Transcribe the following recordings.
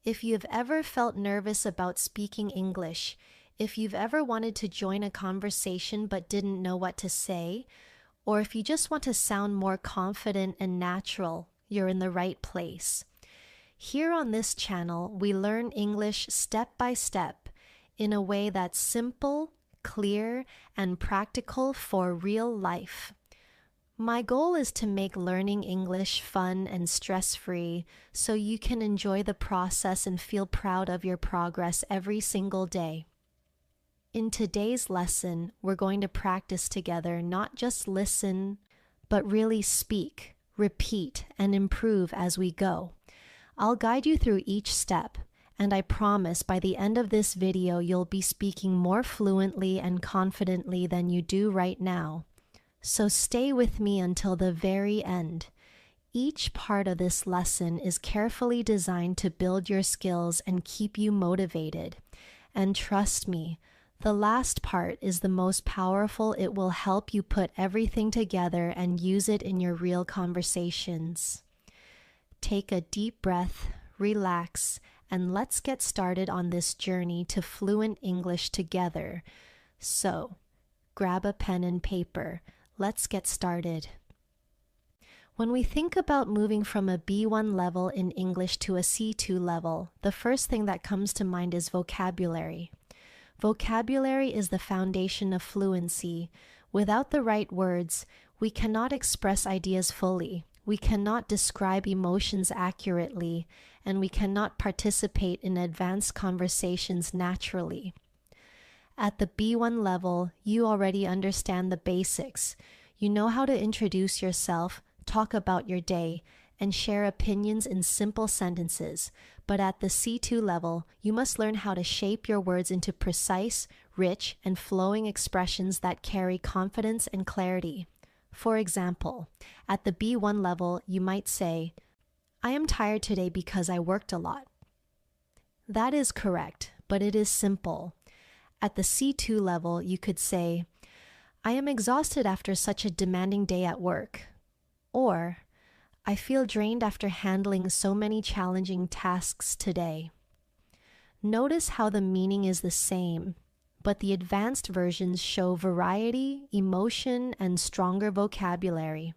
If you've ever felt nervous about speaking English, if you've ever wanted to join a conversation but didn't know what to say, or if you just want to sound more confident and natural, you're in the right place. Here on this channel, we learn English step by step in a way that's simple, clear, and practical for real life. My goal is to make learning English fun and stress-free so you can enjoy the process and feel proud of your progress every single day. In today's lesson, we're going to practice together, not just listen, but really speak, repeat, and improve as we go. I'll guide you through each step, and I promise by the end of this video you'll be speaking more fluently and confidently than you do right now. So stay with me until the very end. Each part of this lesson is carefully designed to build your skills and keep you motivated. And trust me, the last part is the most powerful. It will help you put everything together and use it in your real conversations. Take a deep breath, relax, and let's get started on this journey to fluent English together. So, grab a pen and paper. Let's get started. When we think about moving from a B1 level in English to a C2 level, the first thing that comes to mind is vocabulary. Vocabulary is the foundation of fluency. Without the right words, we cannot express ideas fully. We cannot describe emotions accurately, and we cannot participate in advanced conversations naturally. At the B1 level, you already understand the basics. You know how to introduce yourself, talk about your day, and share opinions in simple sentences. But at the C2 level, you must learn how to shape your words into precise, rich, and flowing expressions that carry confidence and clarity. For example, at the B1 level, you might say, "I am tired today because I worked a lot." That is correct, but it is simple. At the C2 level, you could say, "I am exhausted after such a demanding day at work." Or, "I feel drained after handling so many challenging tasks today." Notice how the meaning is the same, but the advanced versions show variety, emotion, and stronger vocabulary.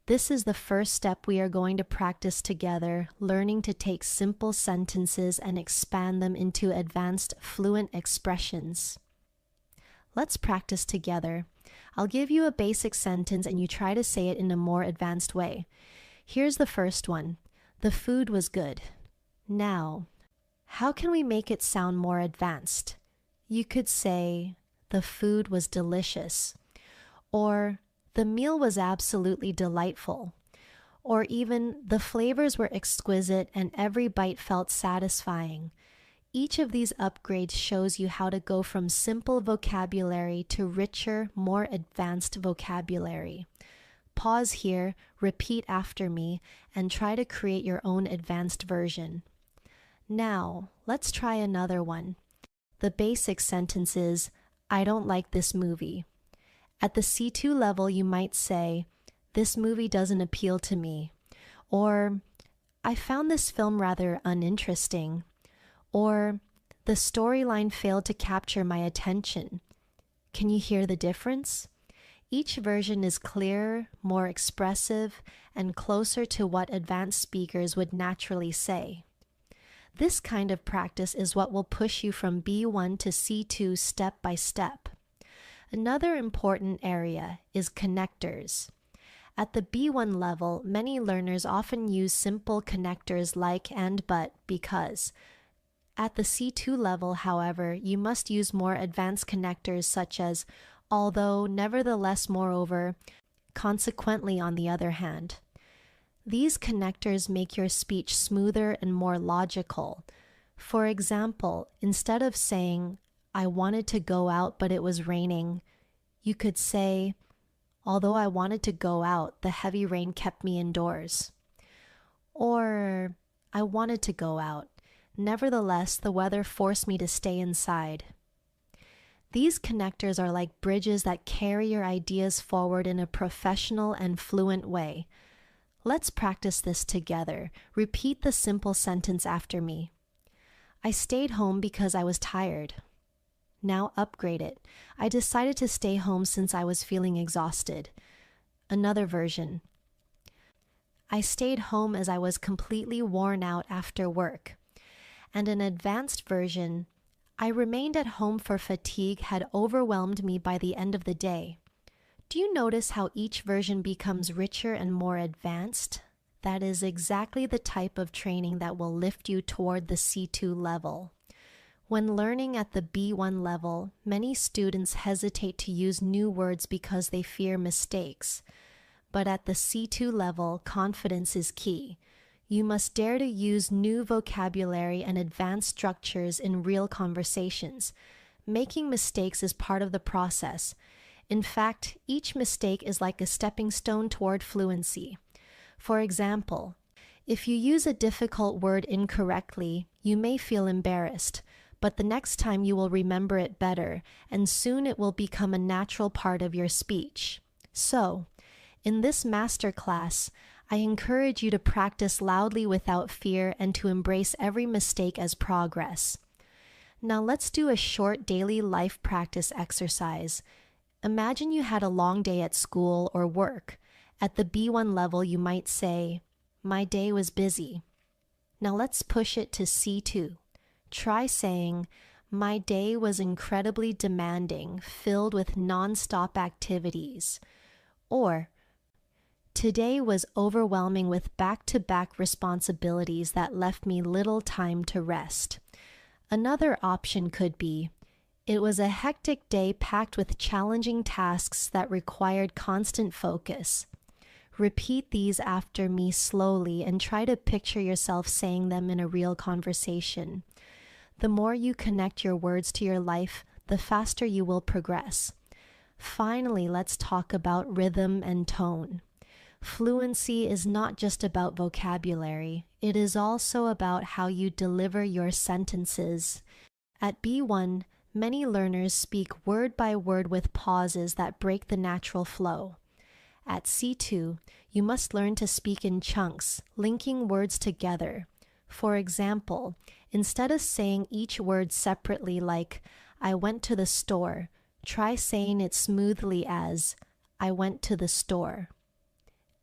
This is the first step we are going to practice together, learning to take simple sentences and expand them into advanced, fluent expressions. Let's practice together. I'll give you a basic sentence and you try to say it in a more advanced way. Here's the first one. The food was good. Now, how can we make it sound more advanced? You could say, the food was delicious, or the meal was absolutely delightful, or even the flavors were exquisite and every bite felt satisfying. Each of these upgrades shows you how to go from simple vocabulary to richer, more advanced vocabulary. Pause here, repeat after me, and try to create your own advanced version. Now, let's try another one. The basic sentence is, "I don't like this movie." At the C2 level, you might say, "This movie doesn't appeal to me," or "I found this film rather uninteresting," or "The storyline failed to capture my attention." Can you hear the difference? Each version is clearer, more expressive, and closer to what advanced speakers would naturally say. This kind of practice is what will push you from B1 to C2 step by step. Another important area is connectors. At the B1 level, many learners often use simple connectors like and, but, because. At the C2 level, however, you must use more advanced connectors such as although, nevertheless, moreover, consequently, on the other hand. These connectors make your speech smoother and more logical. For example, instead of saying, "I wanted to go out but it was raining," you could say, "Although I wanted to go out, the heavy rain kept me indoors." Or, "I wanted to go out. Nevertheless, the weather forced me to stay inside." These connectors are like bridges that carry your ideas forward in a professional and fluent way. Let's practice this together. Repeat the simple sentence after me. I stayed home because I was tired. Now upgrade it. I decided to stay home since I was feeling exhausted. Another version. I stayed home as I was completely worn out after work. And an advanced version. I remained at home for fatigue had overwhelmed me by the end of the day. Do you notice how each version becomes richer and more advanced? That is exactly the type of training that will lift you toward the C2 level. When learning at the B1 level, many students hesitate to use new words because they fear mistakes. But at the C2 level, confidence is key. You must dare to use new vocabulary and advanced structures in real conversations. Making mistakes is part of the process. In fact, each mistake is like a stepping stone toward fluency. For example, if you use a difficult word incorrectly, you may feel embarrassed, but the next time you will remember it better, and soon it will become a natural part of your speech. So, in this masterclass, I encourage you to practice loudly without fear and to embrace every mistake as progress. Now let's do a short daily life practice exercise. Imagine you had a long day at school or work. At the B1 level, you might say, "My day was busy." Now let's push it to C2. Try saying, "My day was incredibly demanding, filled with non-stop activities." Or, "Today was overwhelming with back-to-back responsibilities that left me little time to rest." Another option could be, "It was a hectic day packed with challenging tasks that required constant focus." Repeat these after me slowly and try to picture yourself saying them in a real conversation. The more you connect your words to your life, the faster you will progress. Finally, let's talk about rhythm and tone. Fluency is not just about vocabulary, it is also about how you deliver your sentences. At B1, many learners speak word by word with pauses that break the natural flow. At C2, you must learn to speak in chunks, linking words together. For example, instead of saying each word separately like, "I went to the store," try saying it smoothly as, "I went to the store."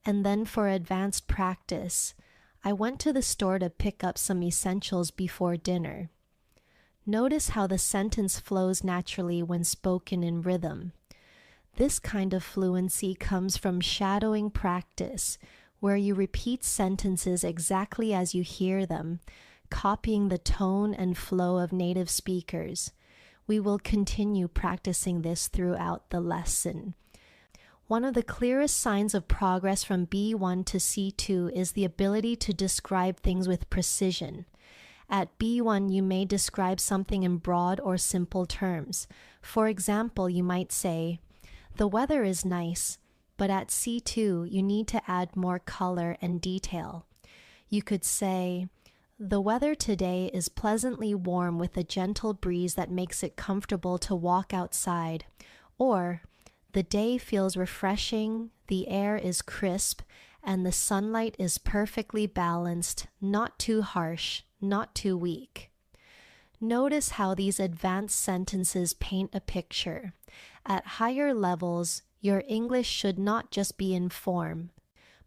And then for advanced practice, "I went to the store to pick up some essentials before dinner." Notice how the sentence flows naturally when spoken in rhythm. This kind of fluency comes from shadowing practice, where you repeat sentences exactly as you hear them, copying the tone and flow of native speakers. We will continue practicing this throughout the lesson. One of the clearest signs of progress from B1 to C2 is the ability to describe things with precision. At B1, you may describe something in broad or simple terms. For example, you might say, "The weather is nice," but at C2, you need to add more color and detail. You could say, "The weather today is pleasantly warm with a gentle breeze that makes it comfortable to walk outside," or, "The day feels refreshing, the air is crisp, and the sunlight is perfectly balanced, not too harsh, not too weak." Notice how these advanced sentences paint a picture. At higher levels, your English should not just be in form,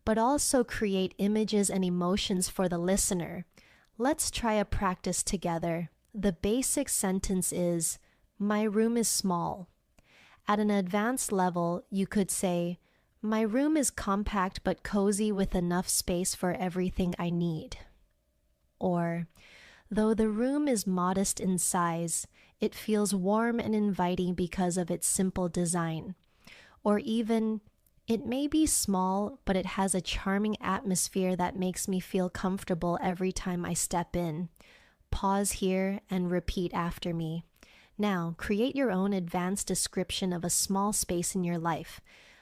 but also create images and emotions for the listener. Let's try a practice together. The basic sentence is, "My room is small." At an advanced level, you could say, "My room is compact but cozy with enough space for everything I need." Or, "Though the room is modest in size, it feels warm and inviting because of its simple design." Or even, "It may be small, but it has a charming atmosphere that makes me feel comfortable every time I step in." Pause here and repeat after me. Now, create your own advanced description of a small space in your life.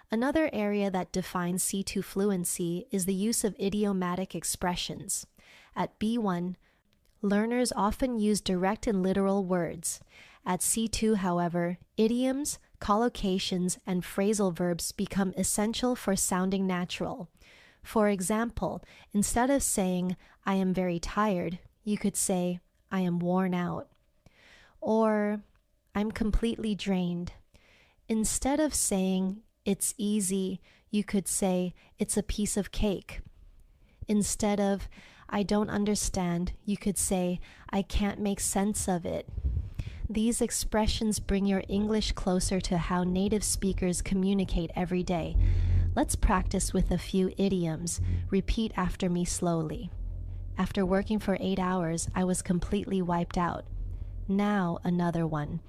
Another area that defines C2 fluency is the use of idiomatic expressions. At B1, learners often use direct and literal words. At C2, however, idioms, collocations, and phrasal verbs become essential for sounding natural. For example, instead of saying, I am very tired, you could say, I am worn out. Or, I'm completely drained. Instead of saying, it's easy, you could say, it's a piece of cake. Instead of, I don't understand, you could say, I can't make sense of it. These expressions bring your English closer to how native speakers communicate every day. Let's practice with a few idioms. Repeat after me slowly. After working for 8 hours, I was completely wiped out. Now another one.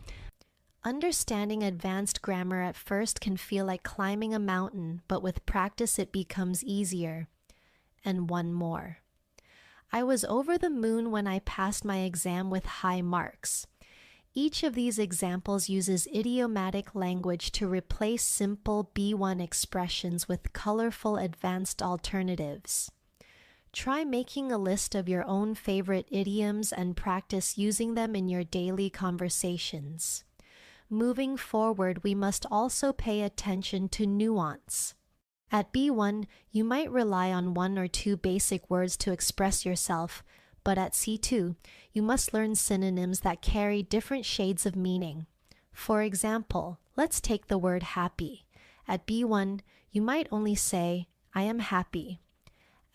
Understanding advanced grammar at first can feel like climbing a mountain, but with practice it becomes easier. And one more. I was over the moon when I passed my exam with high marks. Each of these examples uses idiomatic language to replace simple B1 expressions with colorful advanced alternatives. Try making a list of your own favorite idioms and practice using them in your daily conversations. Moving forward, we must also pay attention to nuance. At B1, you might rely on 1 or 2 basic words to express yourself, but at C2, you must learn synonyms that carry different shades of meaning. For example, let's take the word happy. At B1, you might only say, I am happy.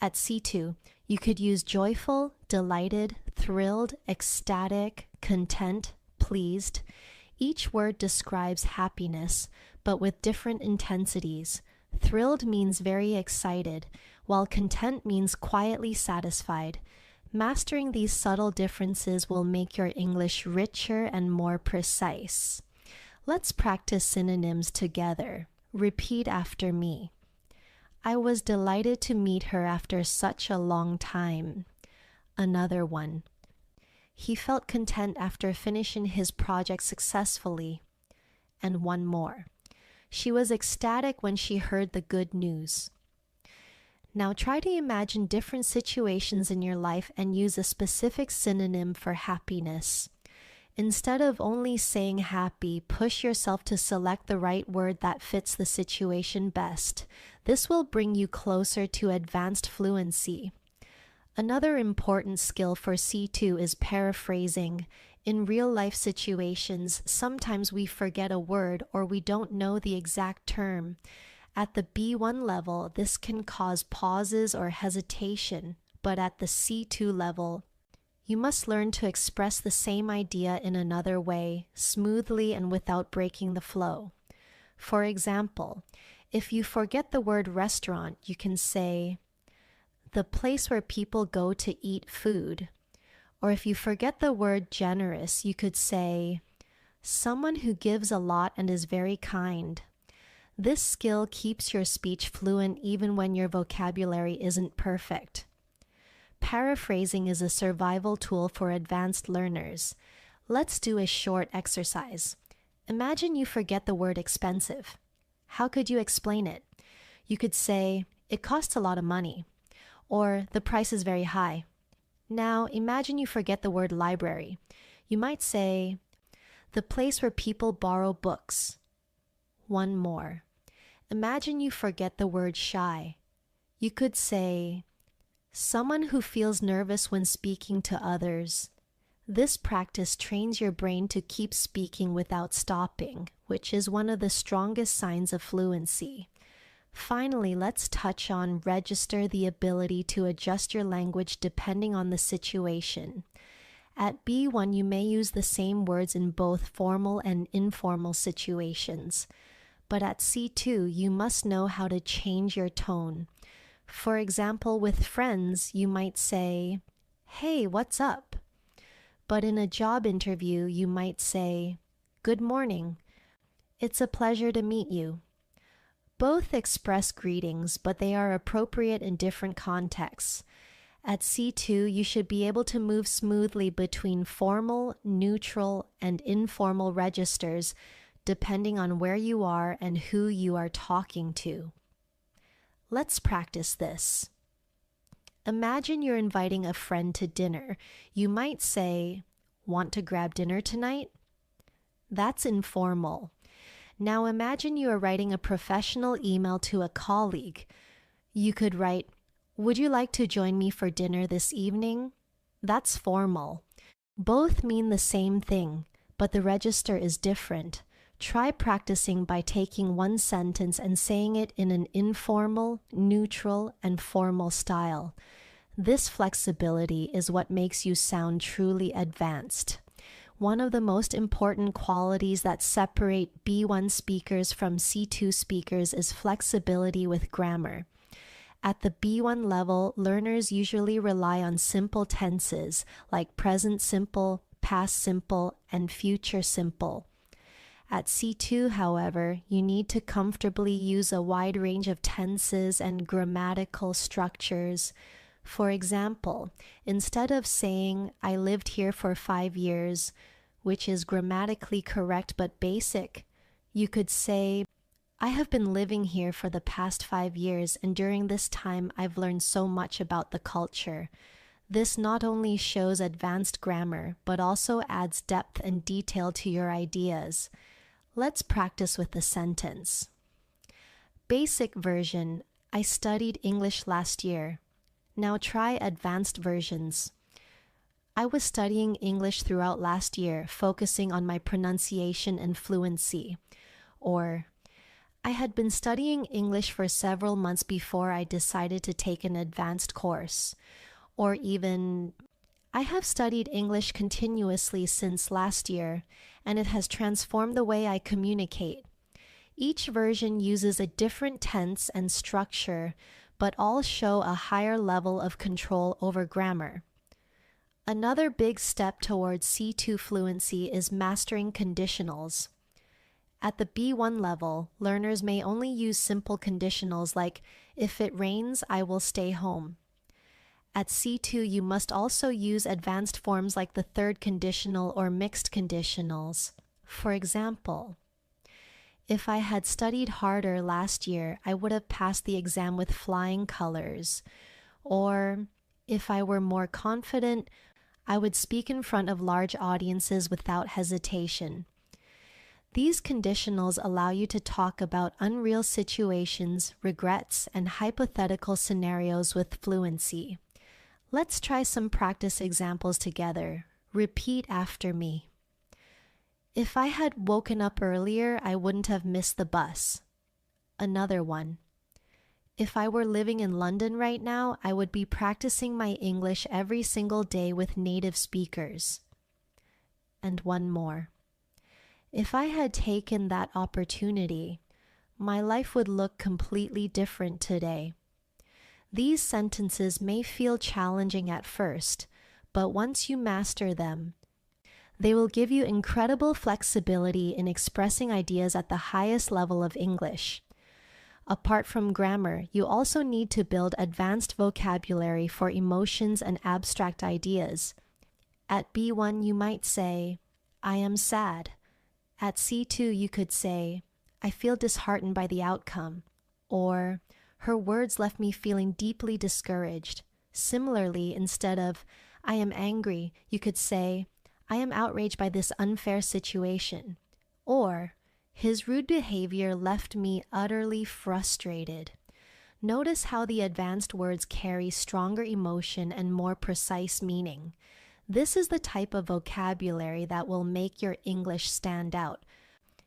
At C2, you could use joyful, delighted, thrilled, ecstatic, content, pleased. Each word describes happiness, but with different intensities. Thrilled means very excited, while content means quietly satisfied. Mastering these subtle differences will make your English richer and more precise. Let's practice synonyms together. Repeat after me. I was delighted to meet her after such a long time. Another one. He felt content after finishing his project successfully. And one more. She was ecstatic when she heard the good news. Now try to imagine different situations in your life and use a specific synonym for happiness. Instead of only saying happy, push yourself to select the right word that fits the situation best. This will bring you closer to advanced fluency. Another important skill for C2 is paraphrasing. In real-life situations, sometimes we forget a word or we don't know the exact term. At the B1 level, this can cause pauses or hesitation, but at the C2 level, you must learn to express the same idea in another way, smoothly and without breaking the flow. For example, if you forget the word restaurant, you can say, the place where people go to eat food. Or if you forget the word generous, you could say, someone who gives a lot and is very kind. This skill keeps your speech fluent even when your vocabulary isn't perfect. Paraphrasing is a survival tool for advanced learners. Let's do a short exercise. Imagine you forget the word expensive. How could you explain it? You could say, it costs a lot of money. Or, the price is very high. Now, imagine you forget the word library. You might say, the place where people borrow books. One more. Imagine you forget the word shy. You could say, someone who feels nervous when speaking to others. This practice trains your brain to keep speaking without stopping, which is one of the strongest signs of fluency. Finally, let's touch on register the ability to adjust your language depending on the situation. At B1, you may use the same words in both formal and informal situations. But at C2, you must know how to change your tone. For example, with friends, you might say, hey, what's up? But in a job interview, you might say, good morning. It's a pleasure to meet you. Both express greetings, but they are appropriate in different contexts. At C2, you should be able to move smoothly between formal, neutral, and informal registers, depending on where you are and who you are talking to. Let's practice this. Imagine you're inviting a friend to dinner. You might say, want to grab dinner tonight? That's informal. Now imagine you are writing a professional email to a colleague. You could write, "Would you like to join me for dinner this evening?" That's formal. Both mean the same thing, but the register is different. Try practicing by taking one sentence and saying it in an informal, neutral, and formal style. This flexibility is what makes you sound truly advanced. One of the most important qualities that separate B1 speakers from C2 speakers is flexibility with grammar. At the B1 level, learners usually rely on simple tenses like present simple, past simple, and future simple. At C2, however, you need to comfortably use a wide range of tenses and grammatical structures. For example, instead of saying, "I lived here for 5 years," which is grammatically correct but basic, you could say, "I have been living here for the past 5 years, and during this time I've learned so much about the culture." This not only shows advanced grammar, but also adds depth and detail to your ideas. Let's practice with the sentence. Basic version: I studied English last year. Now try advanced versions. I was studying English throughout last year, focusing on my pronunciation and fluency. Or, I had been studying English for several months before I decided to take an advanced course. Or even, I have studied English continuously since last year, and it has transformed the way I communicate. Each version uses a different tense and structure, but all show a higher level of control over grammar. Another big step towards C2 fluency is mastering conditionals. At the B1 level, learners may only use simple conditionals like, "If it rains, I will stay home." At C2, you must also use advanced forms like the third conditional or mixed conditionals. For example, "If I had studied harder last year, I would have passed the exam with flying colors." Or, "If I were more confident, I would speak in front of large audiences without hesitation." These conditionals allow you to talk about unreal situations, regrets, and hypothetical scenarios with fluency. Let's try some practice examples together. Repeat after me. "If I had woken up earlier, I wouldn't have missed the bus." Another one. "If I were living in London right now, I would be practicing my English every single day with native speakers." And one more. "If I had taken that opportunity, my life would look completely different today." These sentences may feel challenging at first, but once you master them, they will give you incredible flexibility in expressing ideas at the highest level of English. Apart from grammar, you also need to build advanced vocabulary for emotions and abstract ideas. At B1, you might say, "I am sad." At C2, you could say, "I feel disheartened by the outcome," or "Her words left me feeling deeply discouraged." Similarly, instead of "I am angry," you could say, "I am outraged by this unfair situation," or "His rude behavior left me utterly frustrated." Notice how the advanced words carry stronger emotion and more precise meaning. This is the type of vocabulary that will make your English stand out.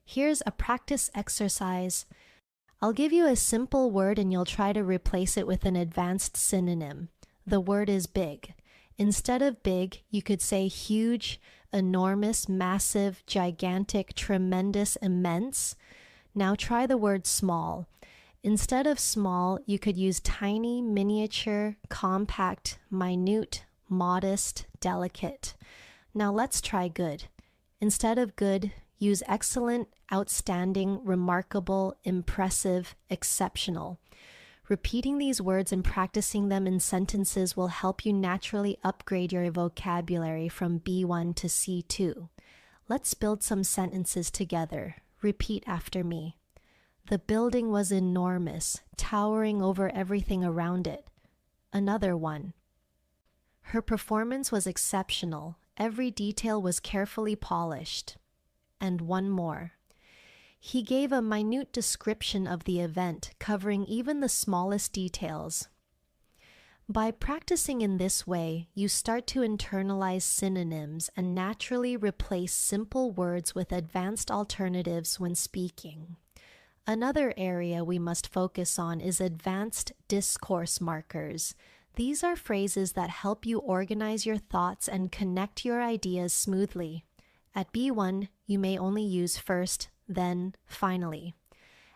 Here's a practice exercise. I'll give you a simple word and you'll try to replace it with an advanced synonym. The word is big. Instead of big, you could say huge, enormous, massive, gigantic, tremendous, immense. Now try the word small. Instead of small, you could use tiny, miniature, compact, minute, modest, delicate. Now let's try good. Instead of good, use excellent, outstanding, remarkable, impressive, exceptional. Repeating these words and practicing them in sentences will help you naturally upgrade your vocabulary from B1 to C2. Let's build some sentences together. Repeat after me. "The building was enormous, towering over everything around it." Another one. "Her performance was exceptional. Every detail was carefully polished." And one more. He gave a minute description of the event, covering even the smallest details. By practicing in this way, you start to internalize synonyms and naturally replace simple words with advanced alternatives when speaking. Another area we must focus on is advanced discourse markers. These are phrases that help you organize your thoughts and connect your ideas smoothly. At B1, you may only use first, then, finally.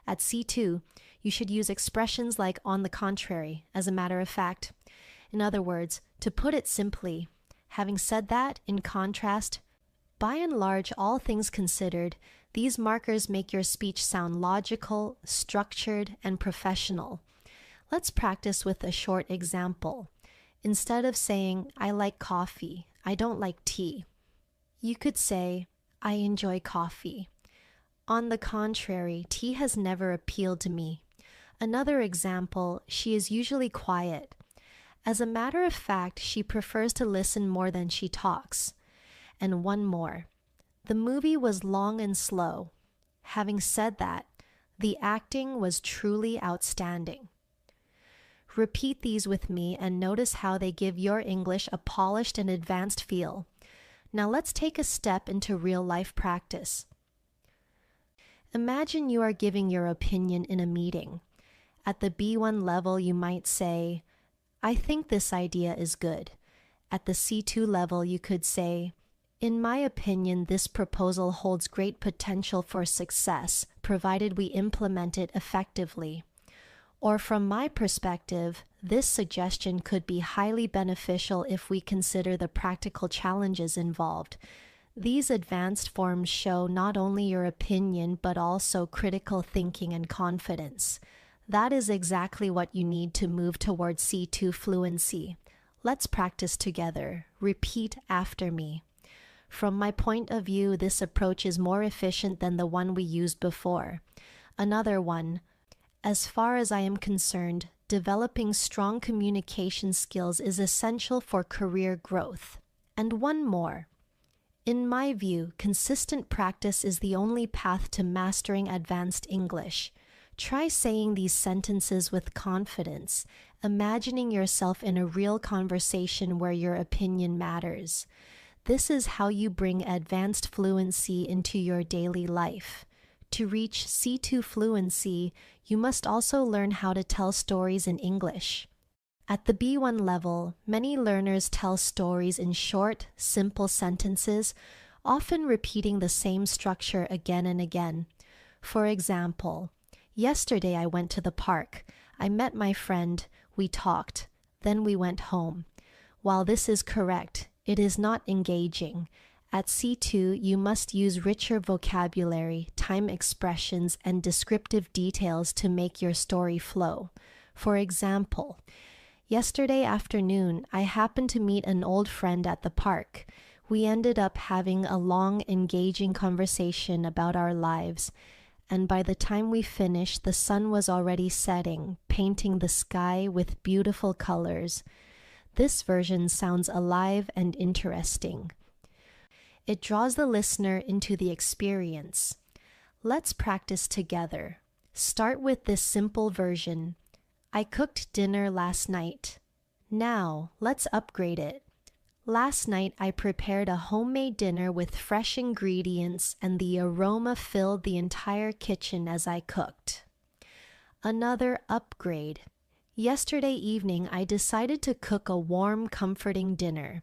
At C2, you should use expressions like on the contrary, as a matter of fact. In other words, to put it simply, having said that, in contrast, by and large, all things considered, these markers make your speech sound logical, structured, and professional. Let's practice with a short example. Instead of saying, I like coffee, I don't like tea, you could say, I enjoy coffee. On the contrary, tea has never appealed to me. Another example, she is usually quiet. As a matter of fact, she prefers to listen more than she talks. And one more. The movie was long and slow. Having said that, the acting was truly outstanding. Repeat these with me and notice how they give your English a polished and advanced feel. Now let's take a step into real-life practice. Imagine you are giving your opinion in a meeting. At the B1 level, you might say, I think this idea is good. At the C2 level, you could say, in my opinion, this proposal holds great potential for success, provided we implement it effectively. Or from my perspective, this suggestion could be highly beneficial if we consider the practical challenges involved. These advanced forms show not only your opinion, but also critical thinking and confidence. That is exactly what you need to move towards C2 fluency. Let's practice together. Repeat after me. From my point of view, this approach is more efficient than the one we used before. Another one. As far as I am concerned, developing strong communication skills is essential for career growth. And one more. In my view, consistent practice is the only path to mastering advanced English. Try saying these sentences with confidence, imagining yourself in a real conversation where your opinion matters. This is how you bring advanced fluency into your daily life. To reach C2 fluency, you must also learn how to tell stories in English. At the B1 level, many learners tell stories in short, simple sentences, often repeating the same structure again and again. For example, yesterday I went to the park. I met my friend. We talked. Then we went home. While this is correct, it is not engaging. At C2, you must use richer vocabulary, time expressions, and descriptive details to make your story flow. For example, yesterday afternoon, I happened to meet an old friend at the park. We ended up having a long, engaging conversation about our lives, and by the time we finished, the sun was already setting, painting the sky with beautiful colors. This version sounds alive and interesting. It draws the listener into the experience. Let's practice together. Start with this simple version. I cooked dinner last night. Now, let's upgrade it. Last night, I prepared a homemade dinner with fresh ingredients, and the aroma filled the entire kitchen as I cooked. Another upgrade. Yesterday evening, I decided to cook a warm, comforting dinner,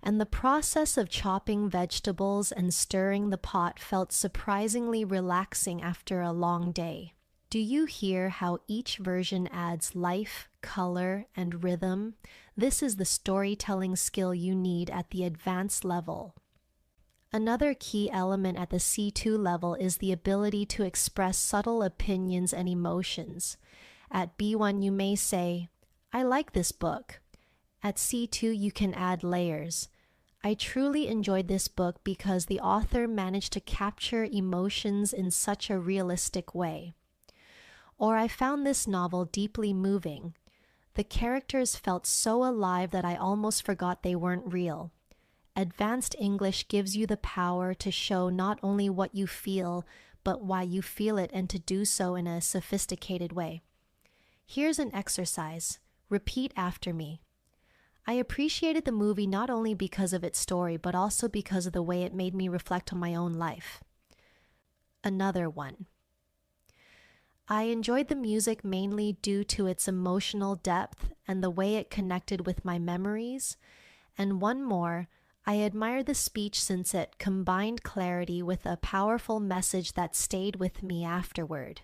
and the process of chopping vegetables and stirring the pot felt surprisingly relaxing after a long day. Do you hear how each version adds life, color, and rhythm? This is the storytelling skill you need at the advanced level. Another key element at the C2 level is the ability to express subtle opinions and emotions. At B1, you may say, I like this book. At C2, you can add layers. I truly enjoyed this book because the author managed to capture emotions in such a realistic way. Or I found this novel deeply moving. The characters felt so alive that I almost forgot they weren't real. Advanced English gives you the power to show not only what you feel, but why you feel it and to do so in a sophisticated way. Here's an exercise. Repeat after me. I appreciated the movie not only because of its story, but also because of the way it made me reflect on my own life. Another one. I enjoyed the music mainly due to its emotional depth and the way it connected with my memories. And one more, I admired the speech since it combined clarity with a powerful message that stayed with me afterward.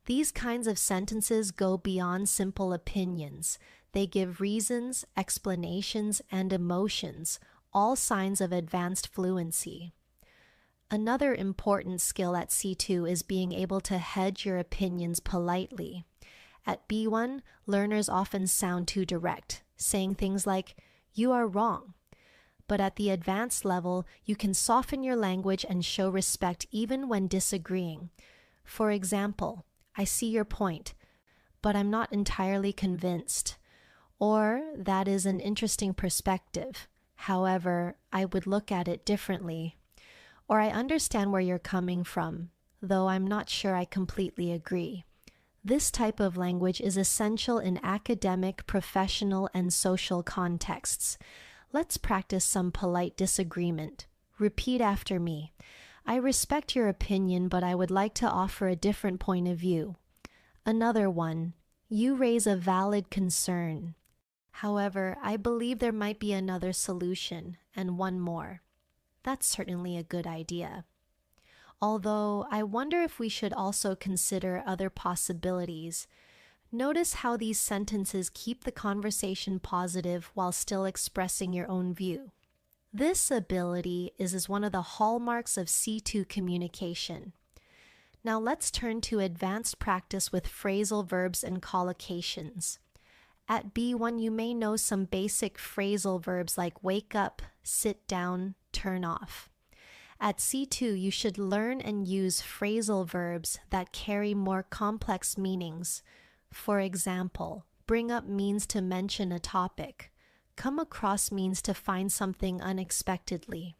These kinds of sentences go beyond simple opinions. They give reasons, explanations, and emotions, all signs of advanced fluency. Another important skill at C2 is being able to hedge your opinions politely. At B1, learners often sound too direct, saying things like, "You are wrong." But at the advanced level, you can soften your language and show respect even when disagreeing. For example, "I see your point, but I'm not entirely convinced." Or, "That is an interesting perspective. However, I would look at it differently." Or, "I understand where you're coming from, though I'm not sure I completely agree." This type of language is essential in academic, professional, and social contexts. Let's practice some polite disagreement. Repeat after me. I respect your opinion, but I would like to offer a different point of view. Another one. You raise a valid concern. However, I believe there might be another solution. And one more. That's certainly a good idea. Although, I wonder if we should also consider other possibilities. Notice how these sentences keep the conversation positive while still expressing your own view. This ability is one of the hallmarks of C2 communication. Now let's turn to advanced practice with phrasal verbs and collocations. At B1, you may know some basic phrasal verbs like wake up, sit down, turn off. At C2, you should learn and use phrasal verbs that carry more complex meanings. For example, bring up means to mention a topic. Come across means to find something unexpectedly.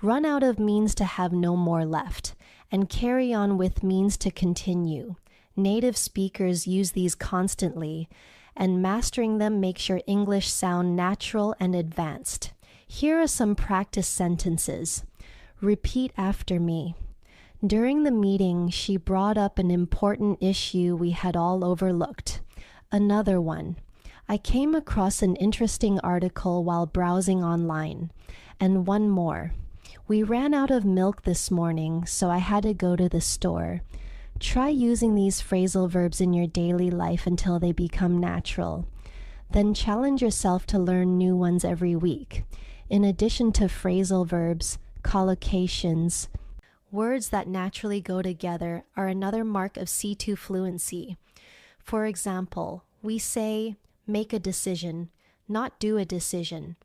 Run out of means to have no more left, and carry on with means to continue. Native speakers use these constantly, and mastering them makes your English sound natural and advanced. Here are some practice sentences. Repeat after me. During the meeting, she brought up an important issue we had all overlooked. Another one. I came across an interesting article while browsing online. And one more. We ran out of milk this morning, so I had to go to the store. Try using these phrasal verbs in your daily life until they become natural. Then challenge yourself to learn new ones every week. In addition to phrasal verbs, collocations, words that naturally go together are another mark of C2 fluency. For example, we say, make a decision, not do a decision.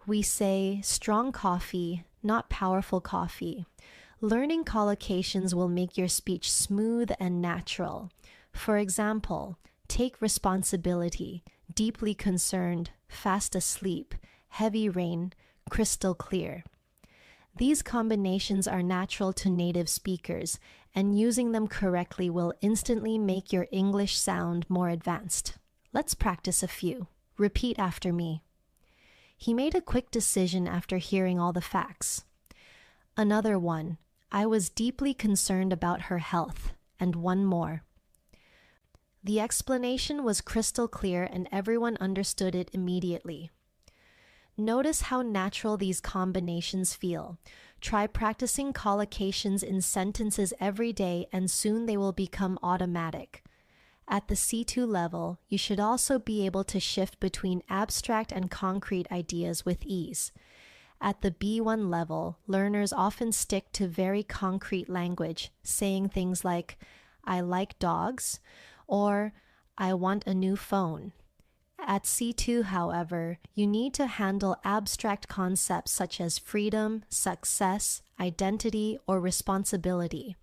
We say, strong coffee, not powerful coffee. Learning collocations will make your speech smooth and natural. For example, take responsibility, deeply concerned, fast asleep, heavy rain, crystal clear. These combinations are natural to native speakers, and using them correctly will instantly make your English sound more advanced. Let's practice a few. Repeat after me. He made a quick decision after hearing all the facts. Another one. I was deeply concerned about her health. And one more. The explanation was crystal clear and everyone understood it immediately. Notice how natural these combinations feel. Try practicing collocations in sentences every day and soon they will become automatic. At the C2 level, you should also be able to shift between abstract and concrete ideas with ease. At the B1 level, learners often stick to very concrete language, saying things like, I like dogs, or I want a new phone. At C2, however, you need to handle abstract concepts such as freedom, success, identity, or responsibility.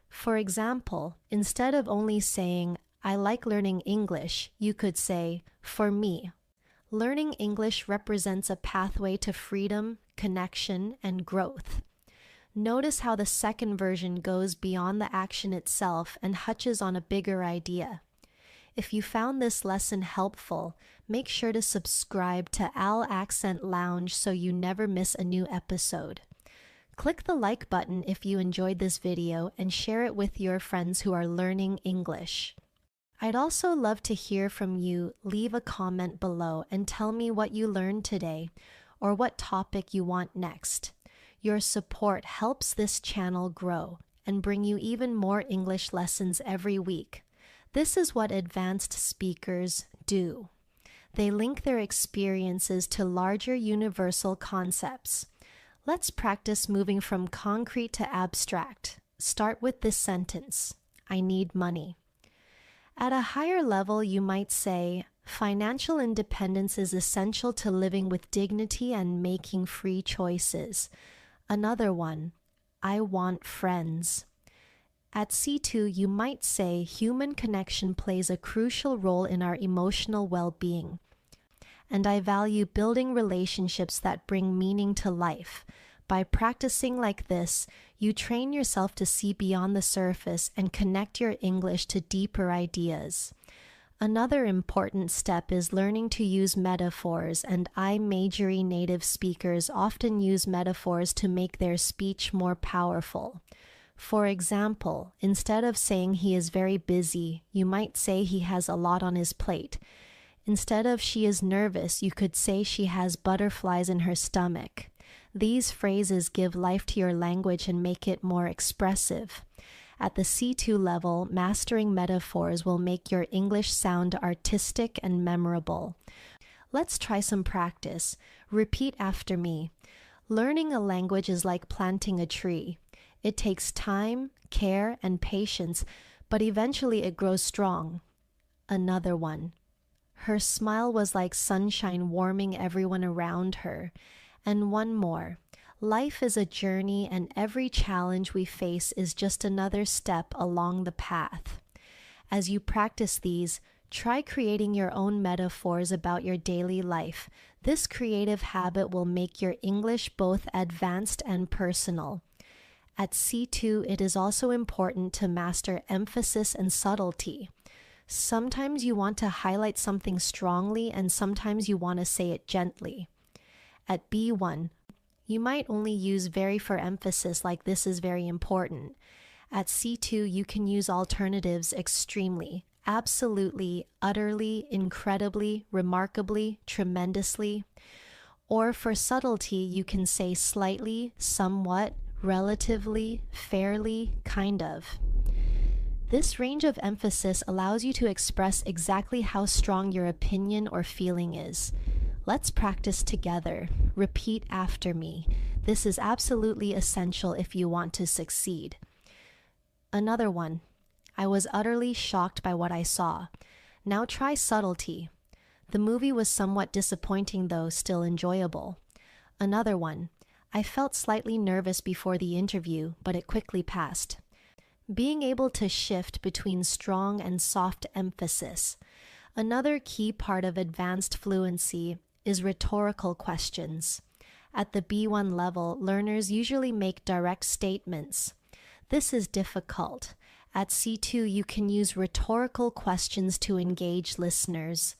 For example, instead of only saying, I like learning English, you could say, for me. Learning English represents a pathway to freedom, connection, and growth. Notice how the second version goes beyond the action itself and touches on a bigger idea. If you found this lesson helpful, make sure to subscribe to Al Accent Lounge so you never miss a new episode. Click the like button if you enjoyed this video and share it with your friends who are learning English. I'd also love to hear from you. Leave a comment below and tell me what you learned today or what topic you want next. Your support helps this channel grow and bring you even more English lessons every week. This is what advanced speakers do. They link their experiences to larger universal concepts. Let's practice moving from concrete to abstract. Start with this sentence: I need money. At a higher level, you might say, financial independence is essential to living with dignity and making free choices. Another one, I want friends. At C2, you might say human connection plays a crucial role in our emotional well-being, and I value building relationships that bring meaning to life. By practicing like this, you train yourself to see beyond the surface and connect your English to deeper ideas. Another important step is learning to use metaphors, and I-majory native speakers often use metaphors to make their speech more powerful. For example, instead of saying he is very busy, you might say he has a lot on his plate. Instead of she is nervous, you could say she has butterflies in her stomach. These phrases give life to your language and make it more expressive. At the C2 level, mastering metaphors will make your English sound artistic and memorable. Let's try some practice. Repeat after me. Learning a language is like planting a tree. It takes time, care, and patience, but eventually it grows strong. Another one. Her smile was like sunshine warming everyone around her. And one more. Life is a journey, and every challenge we face is just another step along the path. As you practice these, try creating your own metaphors about your daily life. This creative habit will make your English both advanced and personal. At C2, it is also important to master emphasis and subtlety. Sometimes you want to highlight something strongly, and sometimes you want to say it gently. At B1, you might only use very for emphasis, like this is very important. At C2, you can use alternatives extremely, absolutely, utterly, incredibly, remarkably, tremendously. Or for subtlety, you can say slightly, somewhat, relatively, fairly, kind of. This range of emphasis allows you to express exactly how strong your opinion or feeling is. Let's practice together. Repeat after me. This is absolutely essential if you want to succeed. Another one. I was utterly shocked by what I saw. Now try subtlety. The movie was somewhat disappointing, though still enjoyable. Another one. I felt slightly nervous before the interview, but it quickly passed. Being able to shift between strong and soft emphasis. Another key part of advanced fluency is rhetorical questions. At the B1 level, learners usually make direct statements. This is difficult. At C2, you can use rhetorical questions to engage listeners.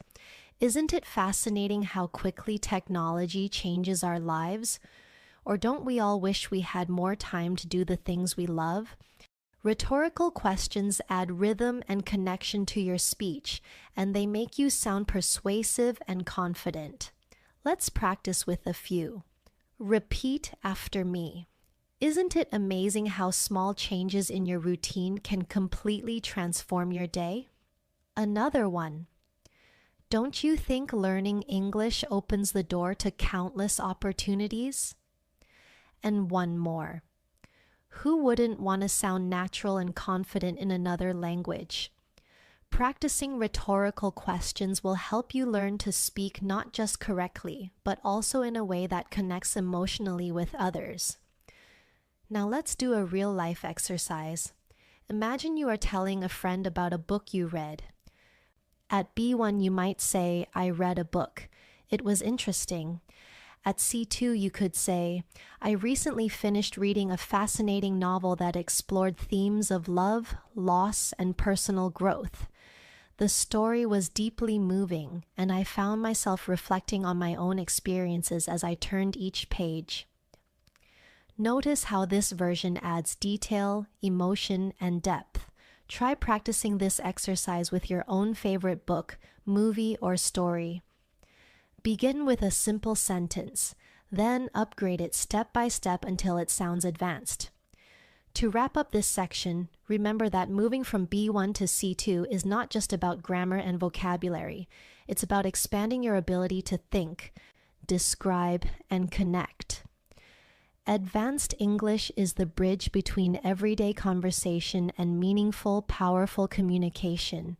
Isn't it fascinating how quickly technology changes our lives? Or don't we all wish we had more time to do the things we love? Rhetorical questions add rhythm and connection to your speech, and they make you sound persuasive and confident. Let's practice with a few. Repeat after me. Isn't it amazing how small changes in your routine can completely transform your day? Another one. Don't you think learning English opens the door to countless opportunities? And one more. Who wouldn't want to sound natural and confident in another language? Practicing rhetorical questions will help you learn to speak not just correctly, but also in a way that connects emotionally with others. Now let's do a real-life exercise. Imagine you are telling a friend about a book you read. At B1, you might say, I read a book. It was interesting. At C2, you could say, I recently finished reading a fascinating novel that explored themes of love, loss, and personal growth. The story was deeply moving, and I found myself reflecting on my own experiences as I turned each page. Notice how this version adds detail, emotion, and depth. Try practicing this exercise with your own favorite book, movie, or story. Begin with a simple sentence, then upgrade it step by step until it sounds advanced. To wrap up this section, remember that moving from B1 to C2 is not just about grammar and vocabulary. It's about expanding your ability to think, describe, and connect. Advanced English is the bridge between everyday conversation and meaningful, powerful communication.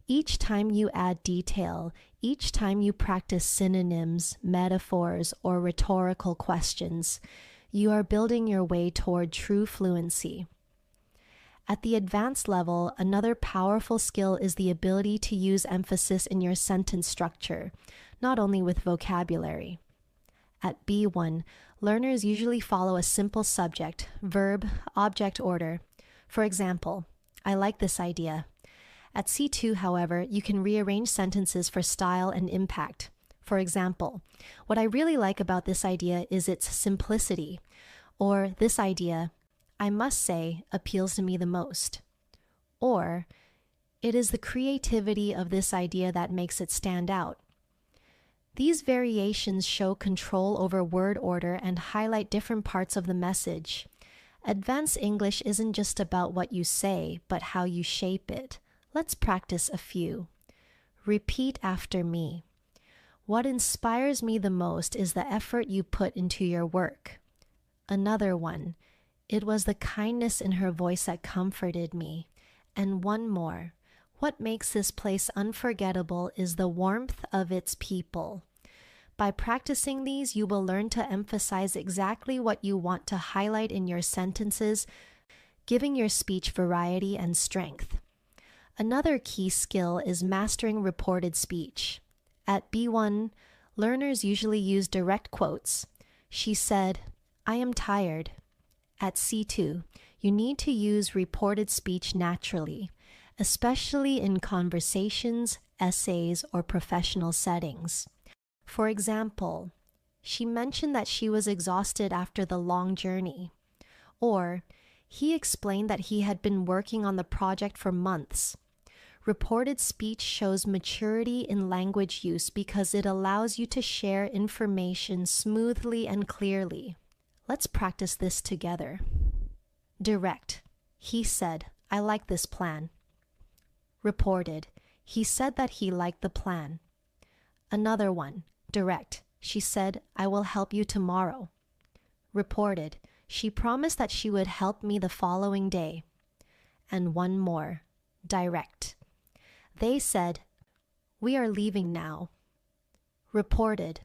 Each time you add detail, each time you practice synonyms, metaphors, or rhetorical questions, you are building your way toward true fluency. At the advanced level, another powerful skill is the ability to use emphasis in your sentence structure, not only with vocabulary. At B1, learners usually follow a simple subject, verb, object order. For example, I like this idea. At C2, however, you can rearrange sentences for style and impact. For example, what I really like about this idea is its simplicity, or this idea, I must say, appeals to me the most. Or, it is the creativity of this idea that makes it stand out. These variations show control over word order and highlight different parts of the message. Advanced English isn't just about what you say, but how you shape it. Let's practice a few. Repeat after me. What inspires me the most is the effort you put into your work. Another one. It was the kindness in her voice that comforted me. And one more. What makes this place unforgettable is the warmth of its people. By practicing these, you will learn to emphasize exactly what you want to highlight in your sentences, giving your speech variety and strength. Another key skill is mastering reported speech. At B1, learners usually use direct quotes. She said, I am tired. At C2, you need to use reported speech naturally, especially in conversations, essays, or professional settings. For example, she mentioned that she was exhausted after the long journey. Or, he explained that he had been working on the project for months. Reported speech shows maturity in language use because it allows you to share information smoothly and clearly. Let's practice this together. Direct. He said, I like this plan. Reported. He said that he liked the plan. Another one. Direct. She said, I will help you tomorrow. Reported. She promised that she would help me the following day. And one more. Direct. They said, we are leaving now. Reported.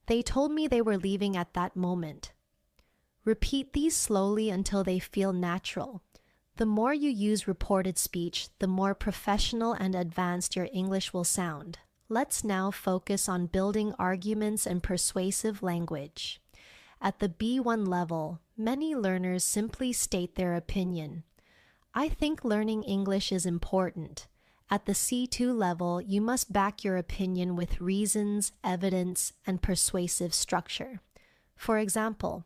They told me they were leaving at that moment. Repeat these slowly until they feel natural. The more you use reported speech, the more professional and advanced your English will sound. Let's now focus on building arguments and persuasive language. At the B1 level, many learners simply state their opinion. I think learning English is important. At the C2 level, you must back your opinion with reasons, evidence, and persuasive structure. For example,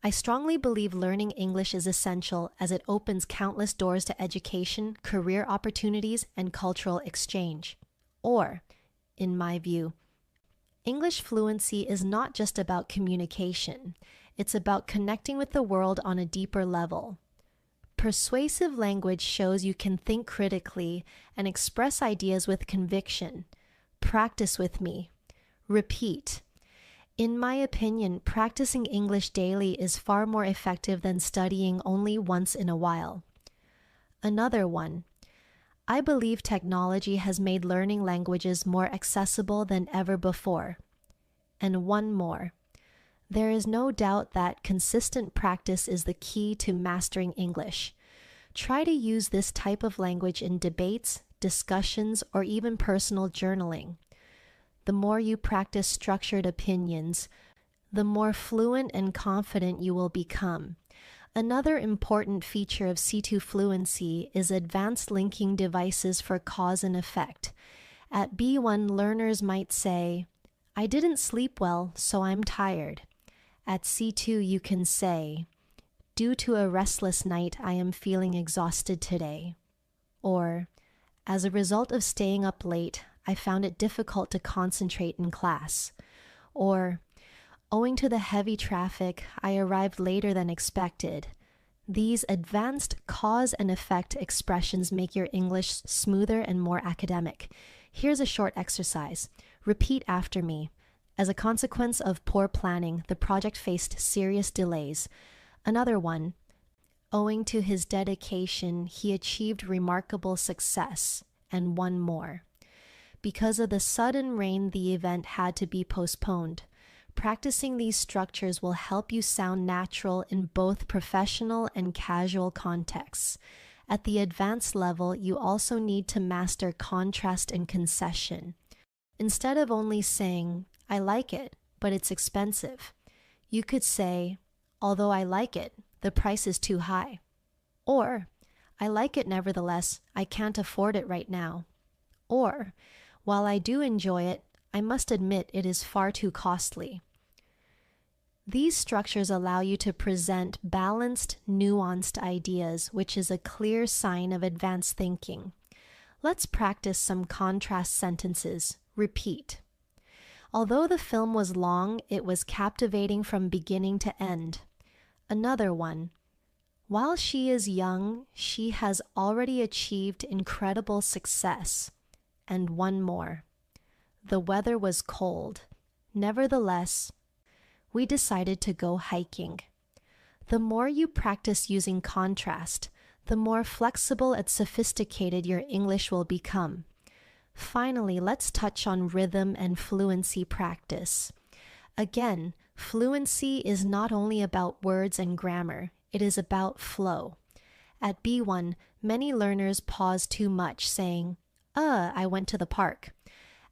I strongly believe learning English is essential as it opens countless doors to education, career opportunities, and cultural exchange. Or, in my view, English fluency is not just about communication. It's about connecting with the world on a deeper level. Persuasive language shows you can think critically and express ideas with conviction. Practice with me. Repeat. In my opinion, practicing English daily is far more effective than studying only once in a while. Another one. I believe technology has made learning languages more accessible than ever before. And one more. There is no doubt that consistent practice is the key to mastering English. Try to use this type of language in debates, discussions, or even personal journaling. the more you practice structured opinions, the more fluent and confident you will become. Another important feature of C2 fluency is advanced linking devices for cause and effect. At B1, learners might say, "I didn't sleep well, so I'm tired." At C2, you can say, "Due to a restless night, I am feeling exhausted today." Or, "As a result of staying up late, I found it difficult to concentrate in class." Or, "Owing to the heavy traffic, I arrived later than expected." These advanced cause and effect expressions make your English smoother and more academic. Here's a short exercise. Repeat after me. As a consequence of poor planning, the project faced serious delays. Another one. Owing to his dedication, he achieved remarkable success. And one more. Because of the sudden rain, the event had to be postponed. Practicing these structures will help you sound natural in both professional and casual contexts. At the advanced level, you also need to master contrast and concession. Instead of only saying, "I like it, but it's expensive," you could say, "Although I like it, the price is too high." Or, "I like it nevertheless, I can't afford it right now." Or, "While I do enjoy it, I must admit it is far too costly." These structures allow you to present balanced, nuanced ideas, which is a clear sign of advanced thinking. Let's practice some contrast sentences. Repeat. Although the film was long, it was captivating from beginning to end. Another one. While she is young, she has already achieved incredible success. And one more. The weather was cold. Nevertheless, we decided to go hiking. The more you practice using contrast, the more flexible and sophisticated your English will become. Finally, let's touch on rhythm and fluency practice. Again, fluency is not only about words and grammar, it is about flow. At B1, many learners pause too much, saying, I went to the park."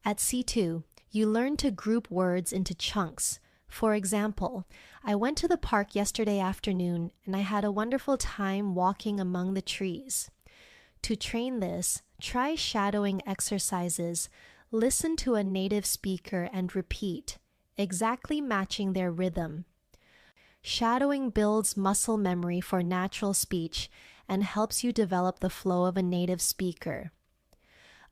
At C2, you learn to group words into chunks. For example, "I went to the park yesterday afternoon and I had a wonderful time walking among the trees." To train this, try shadowing exercises. Listen to a native speaker and repeat, exactly matching their rhythm. Shadowing builds muscle memory for natural speech and helps you develop the flow of a native speaker.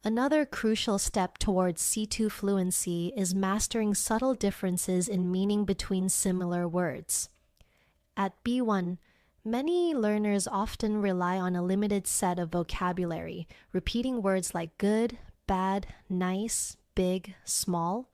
Another crucial step towards C2 fluency is mastering subtle differences in meaning between similar words. At B1, many learners often rely on a limited set of vocabulary, repeating words like good, bad, nice, big, small.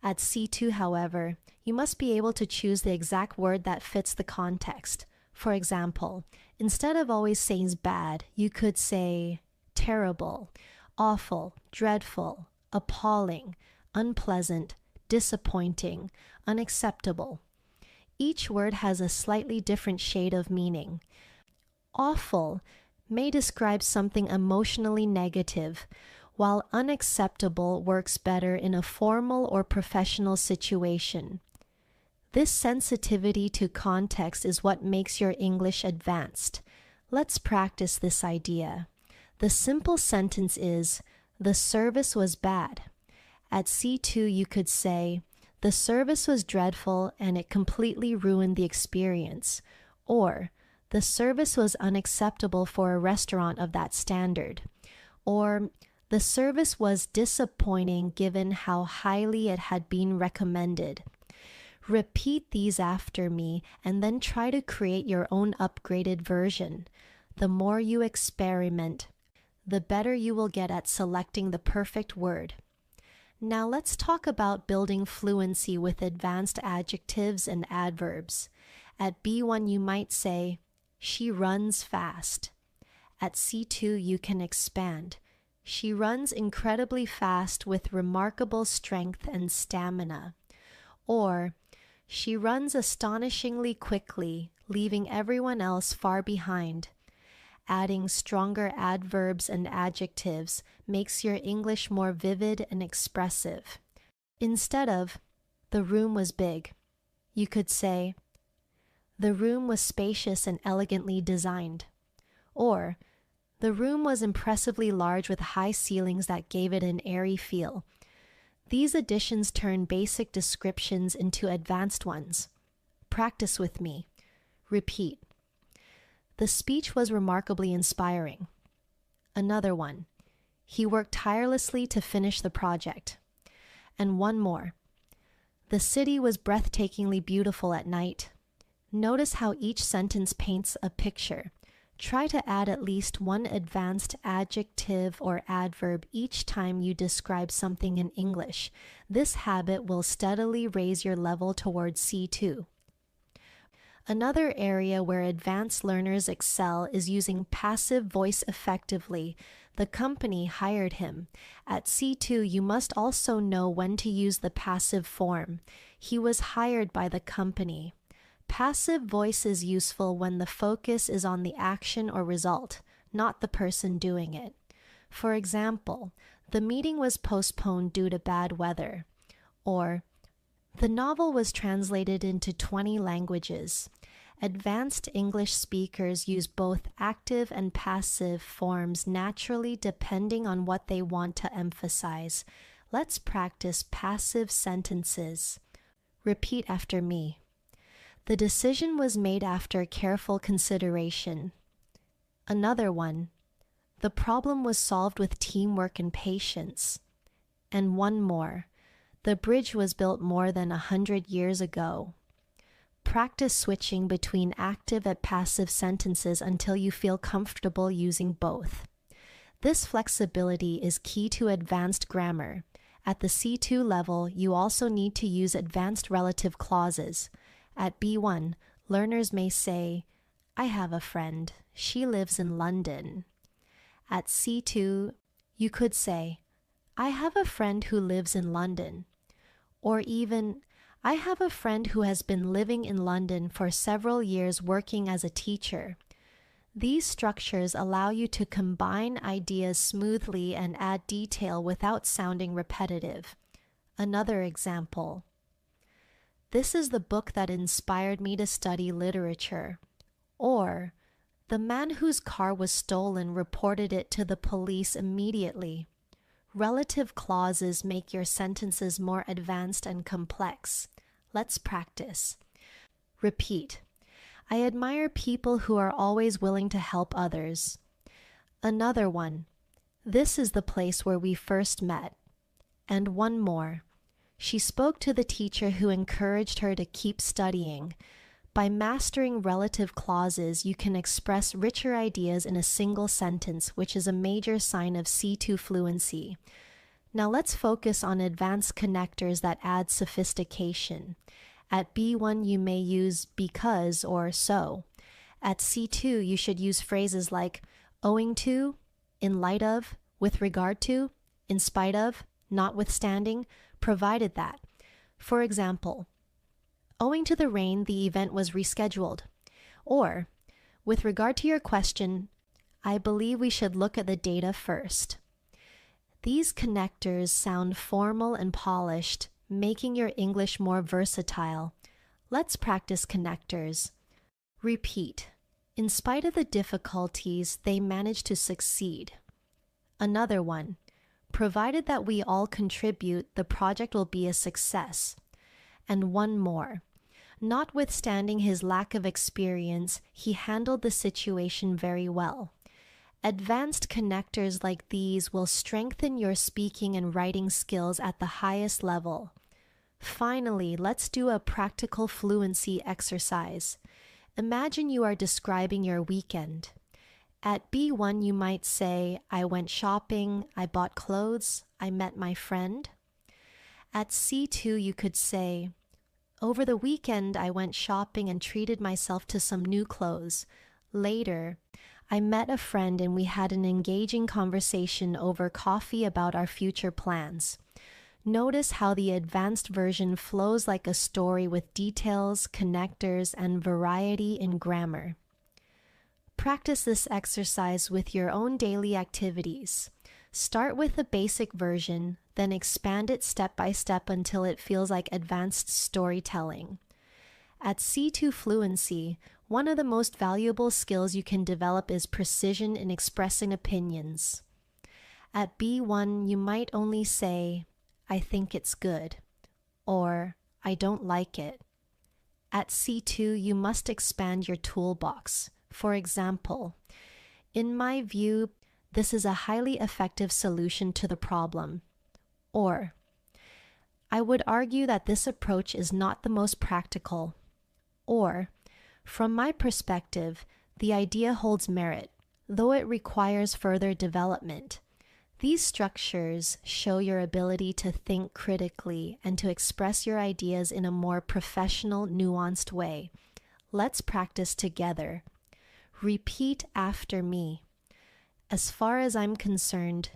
At C2, however, you must be able to choose the exact word that fits the context. For example, instead of always saying bad, you could say terrible, awful, dreadful, appalling, unpleasant, disappointing, unacceptable. Each word has a slightly different shade of meaning. Awful may describe something emotionally negative, while unacceptable works better in a formal or professional situation. This sensitivity to context is what makes your English advanced. Let's practice this idea. The simple sentence is, "The service was bad." At C2, you could say, "The service was dreadful and it completely ruined the experience." Or, "The service was unacceptable for a restaurant of that standard." Or, "The service was disappointing given how highly it had been recommended." Repeat these after me and then try to create your own upgraded version. The more you experiment, the better you will get at selecting the perfect word. Now let's talk about building fluency with advanced adjectives and adverbs. At B1, you might say, "She runs fast." At C2, you can expand. "She runs incredibly fast with remarkable strength and stamina." Or, "She runs astonishingly quickly, leaving everyone else far behind." Adding stronger adverbs and adjectives makes your English more vivid and expressive. Instead of, the room was big, you could say, the room was spacious and elegantly designed. Or, the room was impressively large with high ceilings that gave it an airy feel. These additions turn basic descriptions into advanced ones. Practice with me. Repeat. The speech was remarkably inspiring. Another one. He worked tirelessly to finish the project. And one more. The city was breathtakingly beautiful at night. Notice how each sentence paints a picture. Try to add at least one advanced adjective or adverb each time you describe something in English. This habit will steadily raise your level towards C2. Another area where advanced learners excel is using passive voice effectively. The company hired him. At C2, you must also know when to use the passive form. He was hired by the company. Passive voice is useful when the focus is on the action or result, not the person doing it. For example, the meeting was postponed due to bad weather. Or, the novel was translated into 20 languages. Advanced English speakers use both active and passive forms naturally depending on what they want to emphasize. Let's practice passive sentences. Repeat after me. The decision was made after careful consideration. Another one. The problem was solved with teamwork and patience. And one more. The bridge was built more than 100 years ago. Practice switching between active and passive sentences until you feel comfortable using both. This flexibility is key to advanced grammar. At the C2 level, you also need to use advanced relative clauses. At B1, learners may say, I have a friend. She lives in London. At C2, you could say, I have a friend who lives in London. Or even, I have a friend who has been living in London for several years working as a teacher. These structures allow you to combine ideas smoothly and add detail without sounding repetitive. Another example. This is the book that inspired me to study literature. Or, the man whose car was stolen reported it to the police immediately. Relative clauses make your sentences more advanced and complex. Let's practice. Repeat. I admire people who are always willing to help others. Another one. This is the place where we first met. And one more. She spoke to the teacher who encouraged her to keep studying. By mastering relative clauses, you can express richer ideas in a single sentence, which is a major sign of C2 fluency. Now let's focus on advanced connectors that add sophistication. At B1, you may use because or so. At C2, you should use phrases like owing to, in light of, with regard to, in spite of, notwithstanding, provided that. For example, owing to the rain, the event was rescheduled. Or, with regard to your question, I believe we should look at the data first. These connectors sound formal and polished, making your English more versatile. Let's practice connectors. Repeat. In spite of the difficulties, they managed to succeed. Another one. Provided that we all contribute, the project will be a success. And one more. Notwithstanding his lack of experience, he handled the situation very well. Advanced connectors like these will strengthen your speaking and writing skills at the highest level. Finally, let's do a practical fluency exercise. Imagine you are describing your weekend. At B1, you might say, I went shopping, I bought clothes, I met my friend. At C2, you could say, over the weekend, I went shopping and treated myself to some new clothes. Later, I met a friend and we had an engaging conversation over coffee about our future plans. Notice how the advanced version flows like a story with details, connectors, and variety in grammar. Practice this exercise with your own daily activities. Start with the basic version, then expand it step by step until it feels like advanced storytelling. At C2 Fluency, one of the most valuable skills you can develop is precision in expressing opinions. At B1, you might only say, "I think it's good," or "I don't like it." At C2, you must expand your toolbox. For example, "In my view, this is a highly effective solution to the problem." Or, "I would argue that this approach is not the most practical." Or, "From my perspective, the idea holds merit, though it requires further development." These structures show your ability to think critically and to express your ideas in a more professional, nuanced way. Let's practice together. Repeat after me. As far as I'm concerned,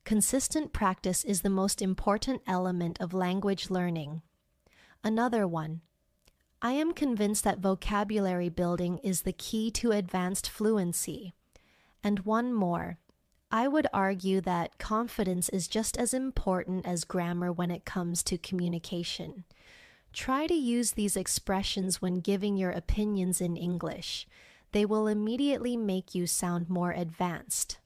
consistent practice is the most important element of language learning. Another one. I am convinced that vocabulary building is the key to advanced fluency. And one more. I would argue that confidence is just as important as grammar when it comes to communication. Try to use these expressions when giving your opinions in English. They will immediately make you sound more advanced.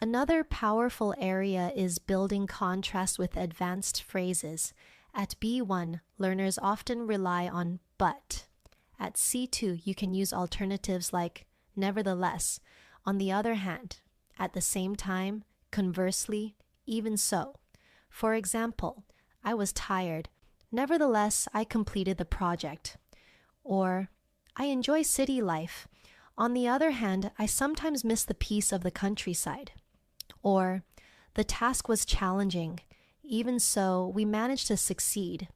Another powerful area is building contrast with advanced phrases. At B1, learners often rely on but. At C2, you can use alternatives like nevertheless, on the other hand, at the same time, conversely, even so. For example, I was tired. Nevertheless, I completed the project. Or, I enjoy city life. On the other hand, I sometimes miss the peace of the countryside. Or, the task was challenging. Even so, we managed to succeed.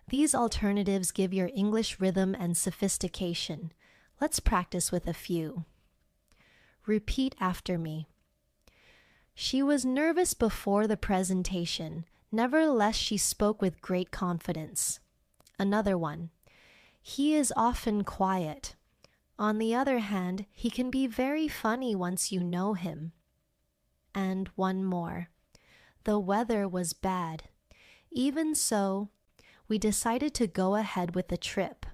These alternatives give your English rhythm and sophistication. Let's practice with a few. Repeat after me. She was nervous before the presentation. Nevertheless, she spoke with great confidence. Another one. He is often quiet. On the other hand, he can be very funny once you know him. And one more. The weather was bad. Even so, we decided to go ahead with the trip.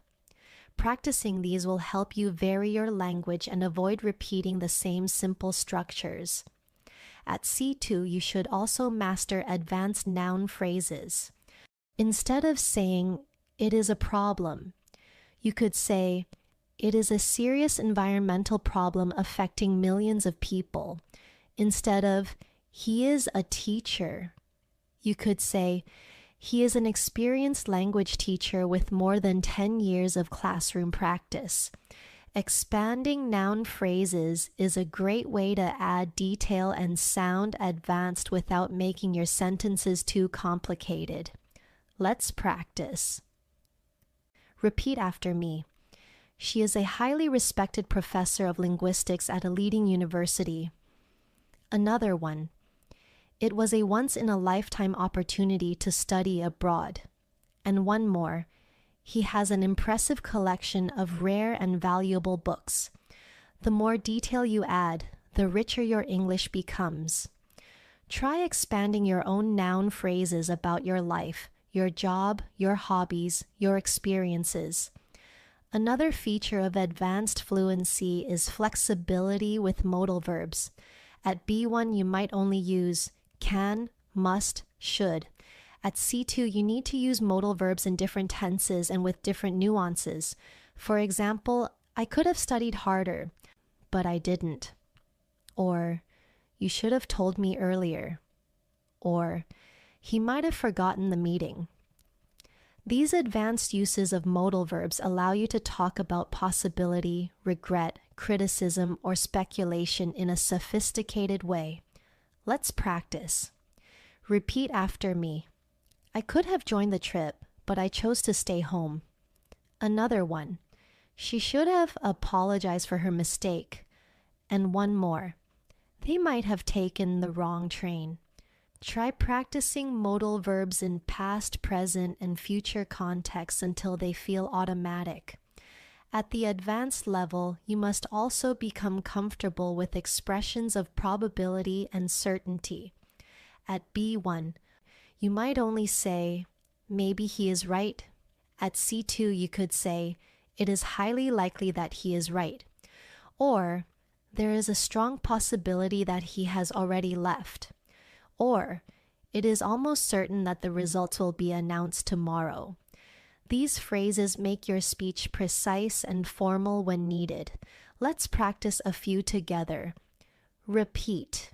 Practicing these will help you vary your language and avoid repeating the same simple structures. At C2, you should also master advanced noun phrases. Instead of saying, "It is a problem," you could say, "It is a serious environmental problem affecting millions of people." Instead of, "He is a teacher," you could say, "He is an experienced language teacher with more than 10 years of classroom practice." Expanding noun phrases is a great way to add detail and sound advanced without making your sentences too complicated. Let's practice. Repeat after me. She is a highly respected professor of linguistics at a leading university. Another one. It was a once-in-a-lifetime opportunity to study abroad. And one more. He has an impressive collection of rare and valuable books. The more detail you add, the richer your English becomes. Try expanding your own noun phrases about your life, your job, your hobbies, your experiences. Another feature of advanced fluency is flexibility with modal verbs. At B1, you might only use can, must, should. At C2, you need to use modal verbs in different tenses and with different nuances. For example, I could have studied harder, but I didn't. Or, you should have told me earlier. Or, he might have forgotten the meeting. These advanced uses of modal verbs allow you to talk about possibility, regret, criticism, or speculation in a sophisticated way. Let's practice. Repeat after me. I could have joined the trip, but I chose to stay home. Another one. She should have apologized for her mistake. And one more. They might have taken the wrong train. Try practicing modal verbs in past, present, and future contexts until they feel automatic. At the advanced level, you must also become comfortable with expressions of probability and certainty. At B1, you might only say, maybe he is right. At C2, you could say, it is highly likely that he is right. Or, there is a strong possibility that he has already left. Or, it is almost certain that the results will be announced tomorrow. These phrases make your speech precise and formal when needed. Let's practice a few together. Repeat.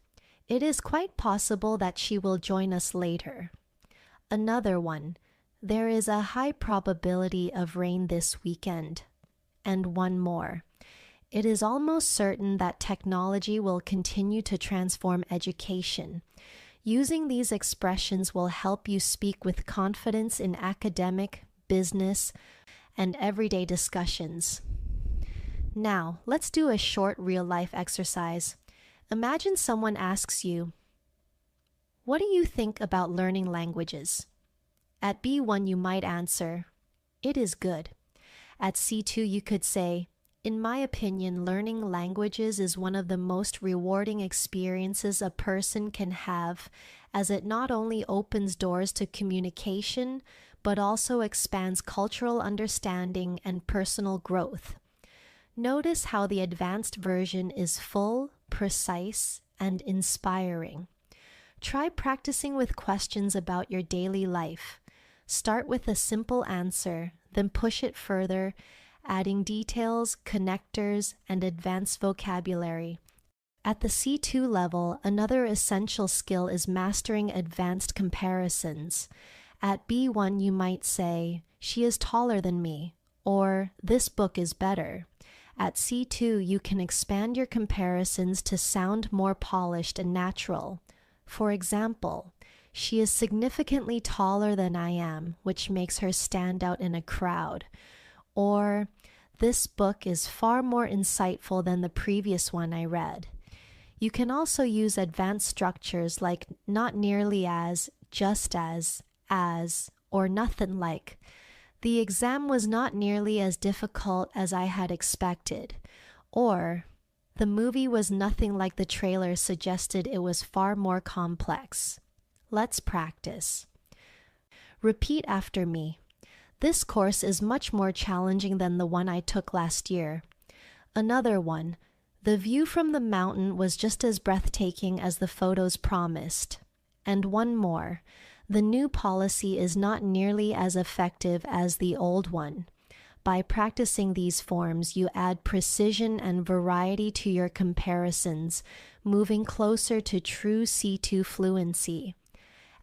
It is quite possible that she will join us later. Another one. There is a high probability of rain this weekend. And one more. It is almost certain that technology will continue to transform education. Using these expressions will help you speak with confidence in academic, business, and everyday discussions. Now, let's do a short real-life exercise. Imagine someone asks you, what do you think about learning languages? At B1, you might answer, it is good. At C2, you could say, in my opinion, learning languages is one of the most rewarding experiences a person can have, as it not only opens doors to communication, but also expands cultural understanding and personal growth. Notice how the advanced version is full, precise, and inspiring. Try practicing with questions about your daily life. Start with a simple answer, then push it further, adding details, connectors, and advanced vocabulary. At the C2 level, another essential skill is mastering advanced comparisons. At B1, you might say, she is taller than me, or this book is better. At C2, you can expand your comparisons to sound more polished and natural. For example, she is significantly taller than I am, which makes her stand out in a crowd. Or, this book is far more insightful than the previous one I read. You can also use advanced structures like not nearly as, just as, or nothing like. The exam was not nearly as difficult as I had expected. Or, the movie was nothing like the trailer suggested, it was far more complex. Let's practice. Repeat after me. This course is much more challenging than the one I took last year. Another one. The view from the mountain was just as breathtaking as the photos promised. And one more. The new policy is not nearly as effective as the old one. By practicing these forms, you add precision and variety to your comparisons, moving closer to true C2 fluency.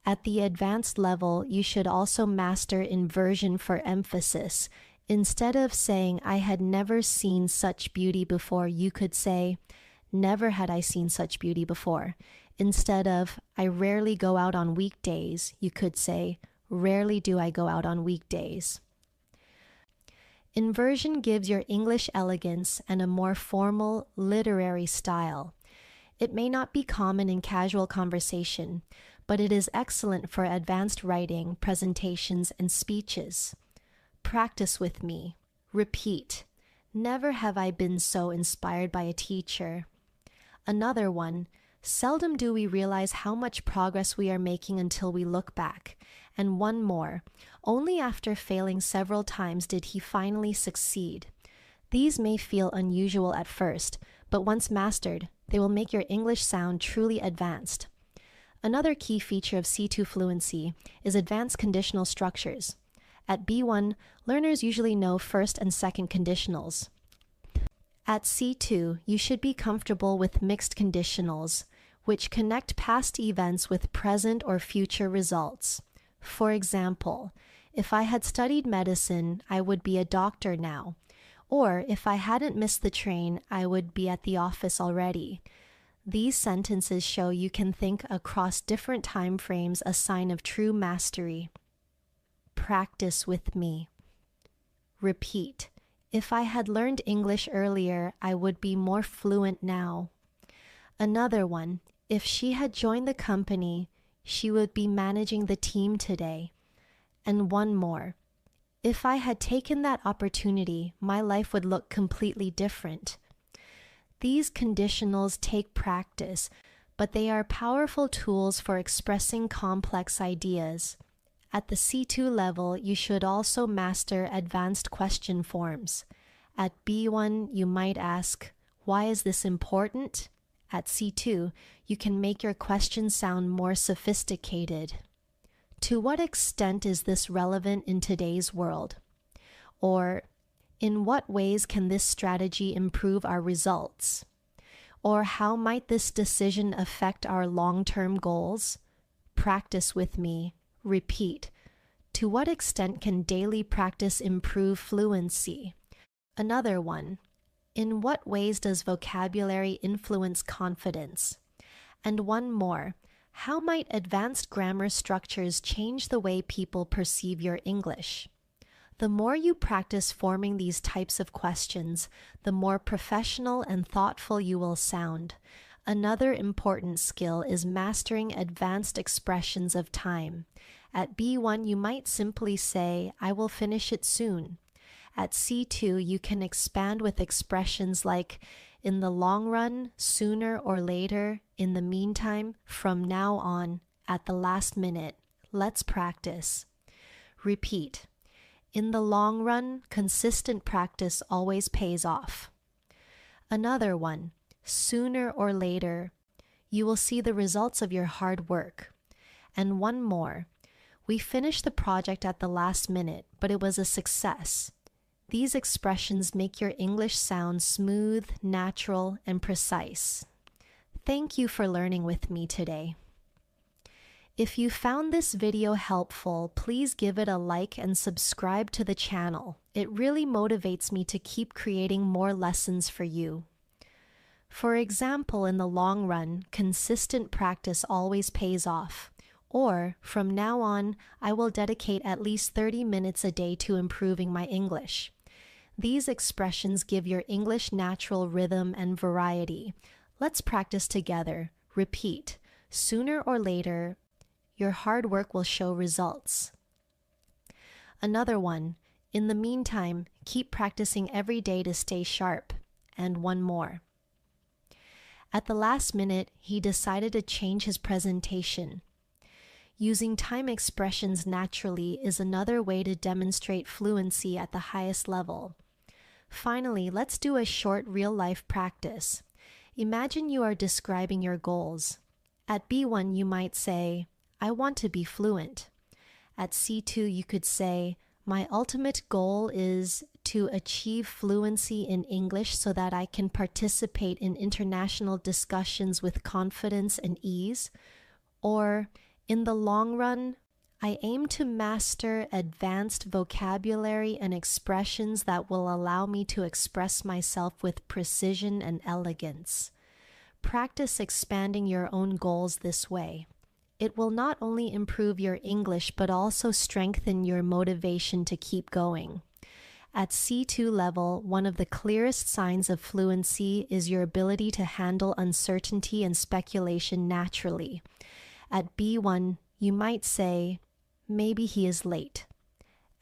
At the advanced level, you should also master inversion for emphasis. Instead of saying, I had never seen such beauty before, you could say, never had I seen such beauty before. Instead of, I rarely go out on weekdays, you could say, rarely do I go out on weekdays. Inversion gives your English elegance and a more formal, literary style. It may not be common in casual conversation, but it is excellent for advanced writing, presentations, and speeches. Practice with me. Repeat. Never have I been so inspired by a teacher. Another one. Seldom do we realize how much progress we are making until we look back. And one more. Only after failing several times did he finally succeed. These may feel unusual at first, but once mastered, they will make your English sound truly advanced. Another key feature of C2 fluency is advanced conditional structures. At B1, learners usually know first and second conditionals. At C2, you should be comfortable with mixed conditionals, which connect past events with present or future results. For example, if I had studied medicine, I would be a doctor now. Or if I hadn't missed the train, I would be at the office already. These sentences show you can think across different time frames, a sign of true mastery. Practice with me. Repeat. If I had learned English earlier, I would be more fluent now. Another one. If she had joined the company, she would be managing the team today. And one more. If I had taken that opportunity, my life would look completely different. These conditionals take practice, but they are powerful tools for expressing complex ideas. At the C2 level, you should also master advanced question forms. At B1, you might ask, "Why is this important?" At C2, you can make your question sound more sophisticated. To what extent is this relevant in today's world? Or, in what ways can this strategy improve our results? Or how might this decision affect our long-term goals? Practice with me. Repeat. To what extent can daily practice improve fluency? Another one. In what ways does vocabulary influence confidence? And one more. How might advanced grammar structures change the way people perceive your English? The more you practice forming these types of questions, the more professional and thoughtful you will sound. Another important skill is mastering advanced expressions of time. At B1, you might simply say, "I will finish it soon." At C2, you can expand with expressions like, "in the long run," "sooner or later," "in the meantime," "from now on," "at the last minute." Let's practice. Repeat. In the long run, consistent practice always pays off. Another one. Sooner or later, you will see the results of your hard work. And one more. We finished the project at the last minute, but it was a success. These expressions make your English sound smooth, natural, and precise. Thank you for learning with me today. If you found this video helpful, please give it a like and subscribe to the channel. It really motivates me to keep creating more lessons for you. For example, in the long run, consistent practice always pays off. Or, from now on, I will dedicate at least 30 minutes a day to improving my English. These expressions give your English natural rhythm and variety. Let's practice together. Repeat. Sooner or later, your hard work will show results. Another one. In the meantime, keep practicing every day to stay sharp. And one more. At the last minute, he decided to change his presentation. Using time expressions naturally is another way to demonstrate fluency at the highest level. Finally, let's do a short real-life practice. Imagine you are describing your goals. At B1, you might say, "I want to be fluent." At C2, you could say, "My ultimate goal is to achieve fluency in English so that I can participate in international discussions with confidence and ease." Or, "In the long run, I aim to master advanced vocabulary and expressions that will allow me to express myself with precision and elegance." Practice expanding your own goals this way. It will not only improve your English but also strengthen your motivation to keep going. At C2 level, one of the clearest signs of fluency is your ability to handle uncertainty and speculation naturally. At B1, you might say, "Maybe he is late."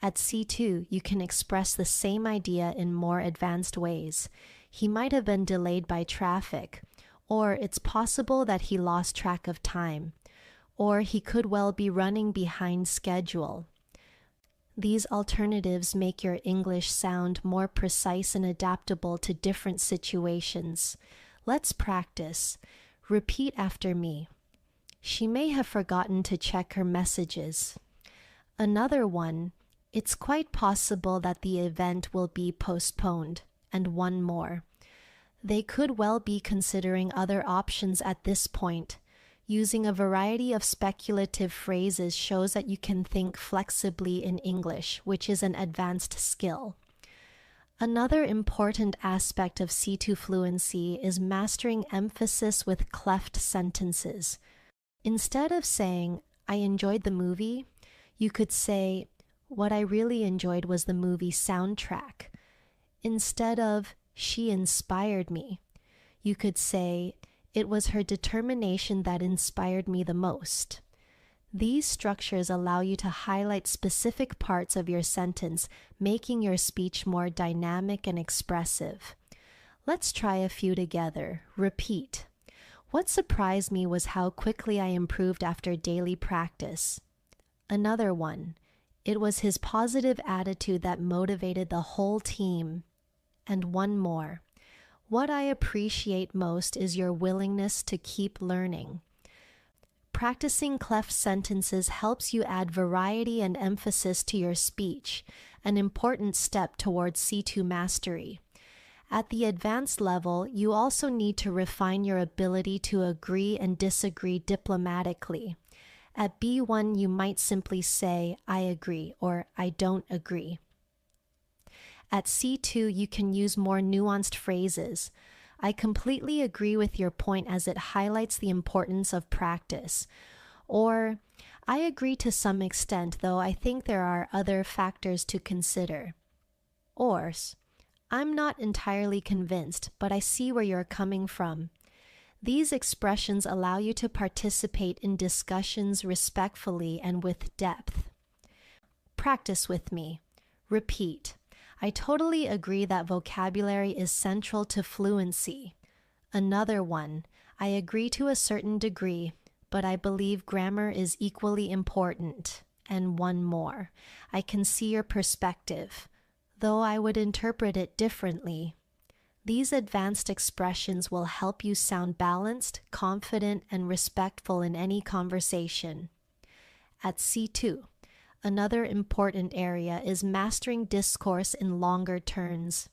At C2, you can express the same idea in more advanced ways. He might have been delayed by traffic, or it's possible that he lost track of time, or he could well be running behind schedule. These alternatives make your English sound more precise and adaptable to different situations. Let's practice. Repeat after me. She may have forgotten to check her messages. Another one. It's quite possible that the event will be postponed. And one more. They could well be considering other options at this point. Using a variety of speculative phrases shows that you can think flexibly in English, which is an advanced skill. Another important aspect of C2 fluency is mastering emphasis with cleft sentences. Instead of saying, "I enjoyed the movie," you could say, "What I really enjoyed was the movie soundtrack." Instead of, "She inspired me," you could say, "It was her determination that inspired me the most." These structures allow you to highlight specific parts of your sentence, making your speech more dynamic and expressive. Let's try a few together. Repeat. What surprised me was how quickly I improved after daily practice. Another one. It was his positive attitude that motivated the whole team. And one more. What I appreciate most is your willingness to keep learning. Practicing cleft sentences helps you add variety and emphasis to your speech, an important step towards C2 mastery. At the advanced level, you also need to refine your ability to agree and disagree diplomatically. At B1, you might simply say, I agree, or I don't agree. At C2, you can use more nuanced phrases. I completely agree with your point as it highlights the importance of practice. Or, I agree to some extent, though I think there are other factors to consider. Or, I'm not entirely convinced, but I see where you're coming from. These expressions allow you to participate in discussions respectfully and with depth. Practice with me. Repeat. I totally agree that vocabulary is central to fluency. Another one. I agree to a certain degree, but I believe grammar is equally important. And one more. I can see your perspective, though I would interpret it differently. These advanced expressions will help you sound balanced, confident, and respectful in any conversation. At C2, another important area is mastering discourse in longer turns.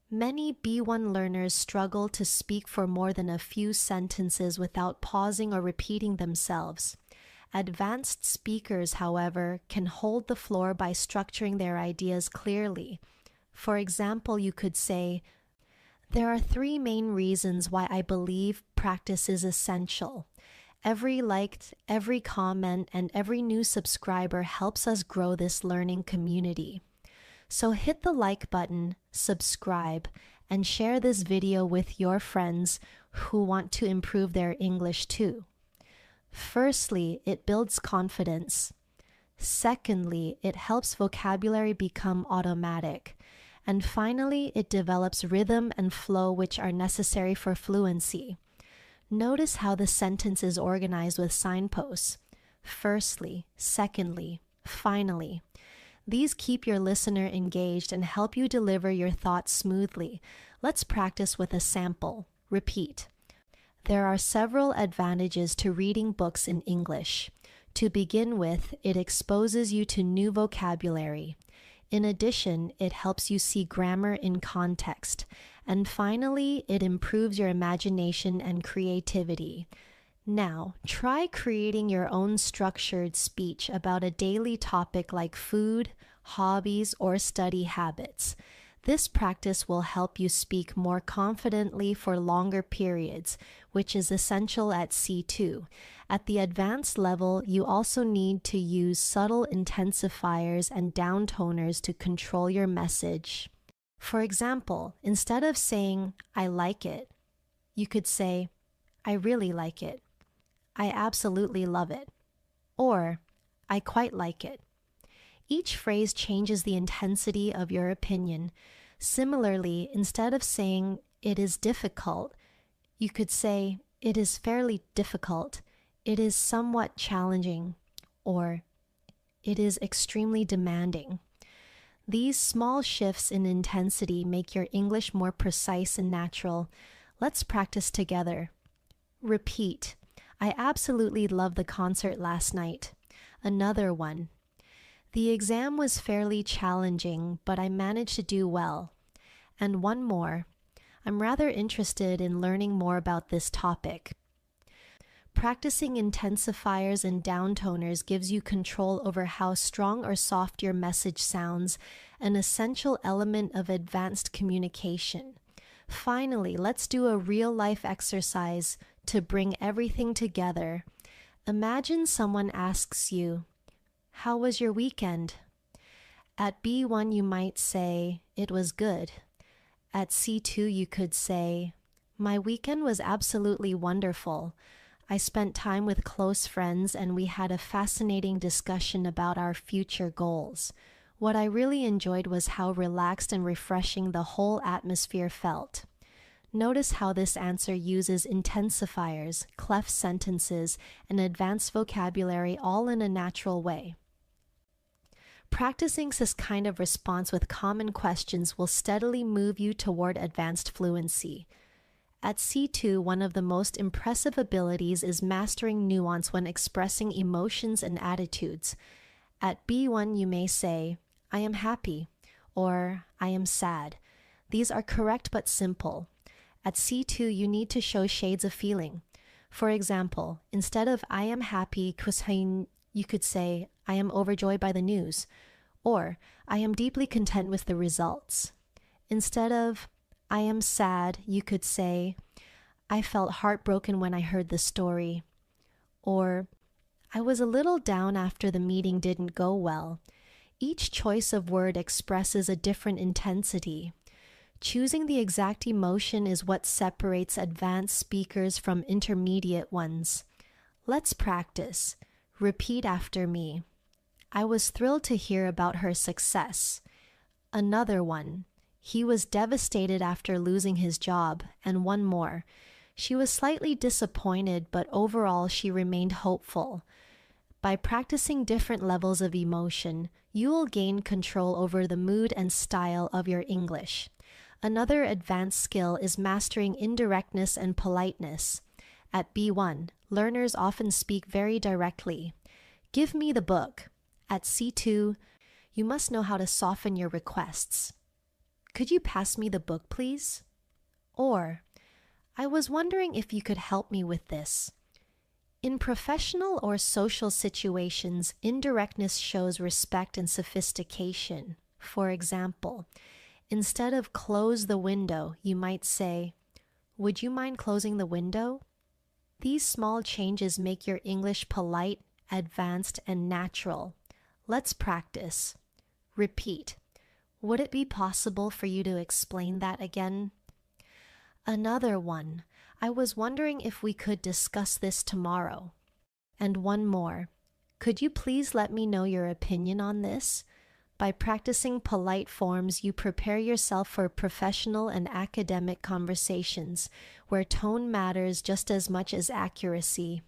Many B1 learners struggle to speak for more than a few sentences without pausing or repeating themselves. Advanced speakers, however, can hold the floor by structuring their ideas clearly. For example, you could say, there are 3 main reasons why I believe practice is essential. Every liked, every comment, and every new subscriber helps us grow this learning community. So hit the like button, subscribe, and share this video with your friends who want to improve their English too. Firstly, it builds confidence. Secondly, it helps vocabulary become automatic. And finally, it develops rhythm and flow which are necessary for fluency. Notice how the sentence is organized with signposts. Firstly, secondly, finally. These keep your listener engaged and help you deliver your thoughts smoothly. Let's practice with a sample. Repeat. There are several advantages to reading books in English. To begin with, it exposes you to new vocabulary. In addition, it helps you see grammar in context. And finally, it improves your imagination and creativity. Now, try creating your own structured speech about a daily topic like food, hobbies, or study habits. This practice will help you speak more confidently for longer periods, which is essential at C2. At the advanced level, you also need to use subtle intensifiers and downtoners to control your message. For example, instead of saying, I like it, you could say, I really like it. I absolutely love it. Or, I quite like it. Each phrase changes the intensity of your opinion. Similarly, instead of saying, it is difficult, you could say, it is fairly difficult. It is somewhat challenging. Or, it is extremely demanding. These small shifts in intensity make your English more precise and natural. Let's practice together. Repeat. I absolutely loved the concert last night. Another one. The exam was fairly challenging, but I managed to do well. And one more. I'm rather interested in learning more about this topic. Practicing intensifiers and downtoners gives you control over how strong or soft your message sounds, an essential element of advanced communication. Finally, let's do a real-life exercise to bring everything together. Imagine someone asks you, how was your weekend? At B1, you might say, it was good. At C2, you could say, my weekend was absolutely wonderful. I spent time with close friends and we had a fascinating discussion about our future goals. What I really enjoyed was how relaxed and refreshing the whole atmosphere felt. Notice how this answer uses intensifiers, cleft sentences, and advanced vocabulary all in a natural way. Practicing this kind of response with common questions will steadily move you toward advanced fluency. At C2, one of the most impressive abilities is mastering nuance when expressing emotions and attitudes. At B1, you may say, "I am happy," or "I am sad." These are correct but simple. At C2, you need to show shades of feeling. For example, instead of "I am happy," you could say, "I am overjoyed by the news," or "I am deeply content with the results." Instead of "I am sad," you could say, "I felt heartbroken when I heard the story," or "I was a little down after the meeting didn't go well." Each choice of word expresses a different intensity. Choosing the exact emotion is what separates advanced speakers from intermediate ones. Let's practice. Repeat after me. "I was thrilled to hear about her success." Another one. "He was devastated after losing his job." And one more. "She was slightly disappointed, but overall she remained hopeful." By practicing different levels of emotion, you will gain control over the mood and style of your English. Another advanced skill is mastering indirectness and politeness. At B1, learners often speak very directly. "Give me the book." At C2, you must know how to soften your requests. "Could you pass me the book, please?" Or, "I was wondering if you could help me with this." In professional or social situations, indirectness shows respect and sophistication. For example, instead of "close the window," you might say, "Would you mind closing the window?" These small changes make your English polite, advanced, and natural. Let's practice. Repeat. "Would it be possible for you to explain that again?" Another one. "I was wondering if we could discuss this tomorrow." And one more. "Could you please let me know your opinion on this?" By practicing polite forms, you prepare yourself for professional and academic conversations, where tone matters just as much as accuracy.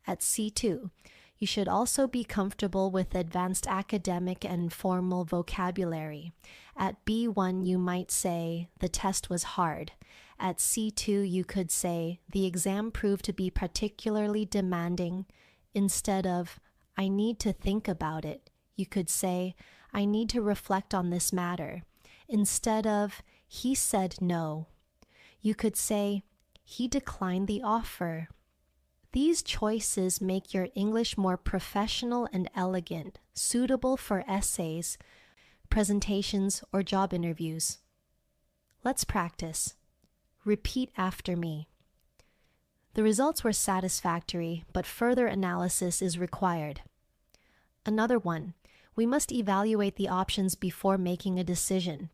At C2, you should also be comfortable with advanced academic and formal vocabulary. At B1, you might say, "The test was hard." At C2, you could say, "The exam proved to be particularly demanding." Instead of "I need to think about it," you could say, "I need to reflect on this matter." Instead of "He said no," you could say, "He declined the offer." These choices make your English more professional and elegant, suitable for essays, presentations, or job interviews. Let's practice. Repeat after me. The results were satisfactory, but further analysis is required. Another one. We must evaluate the options before making a decision.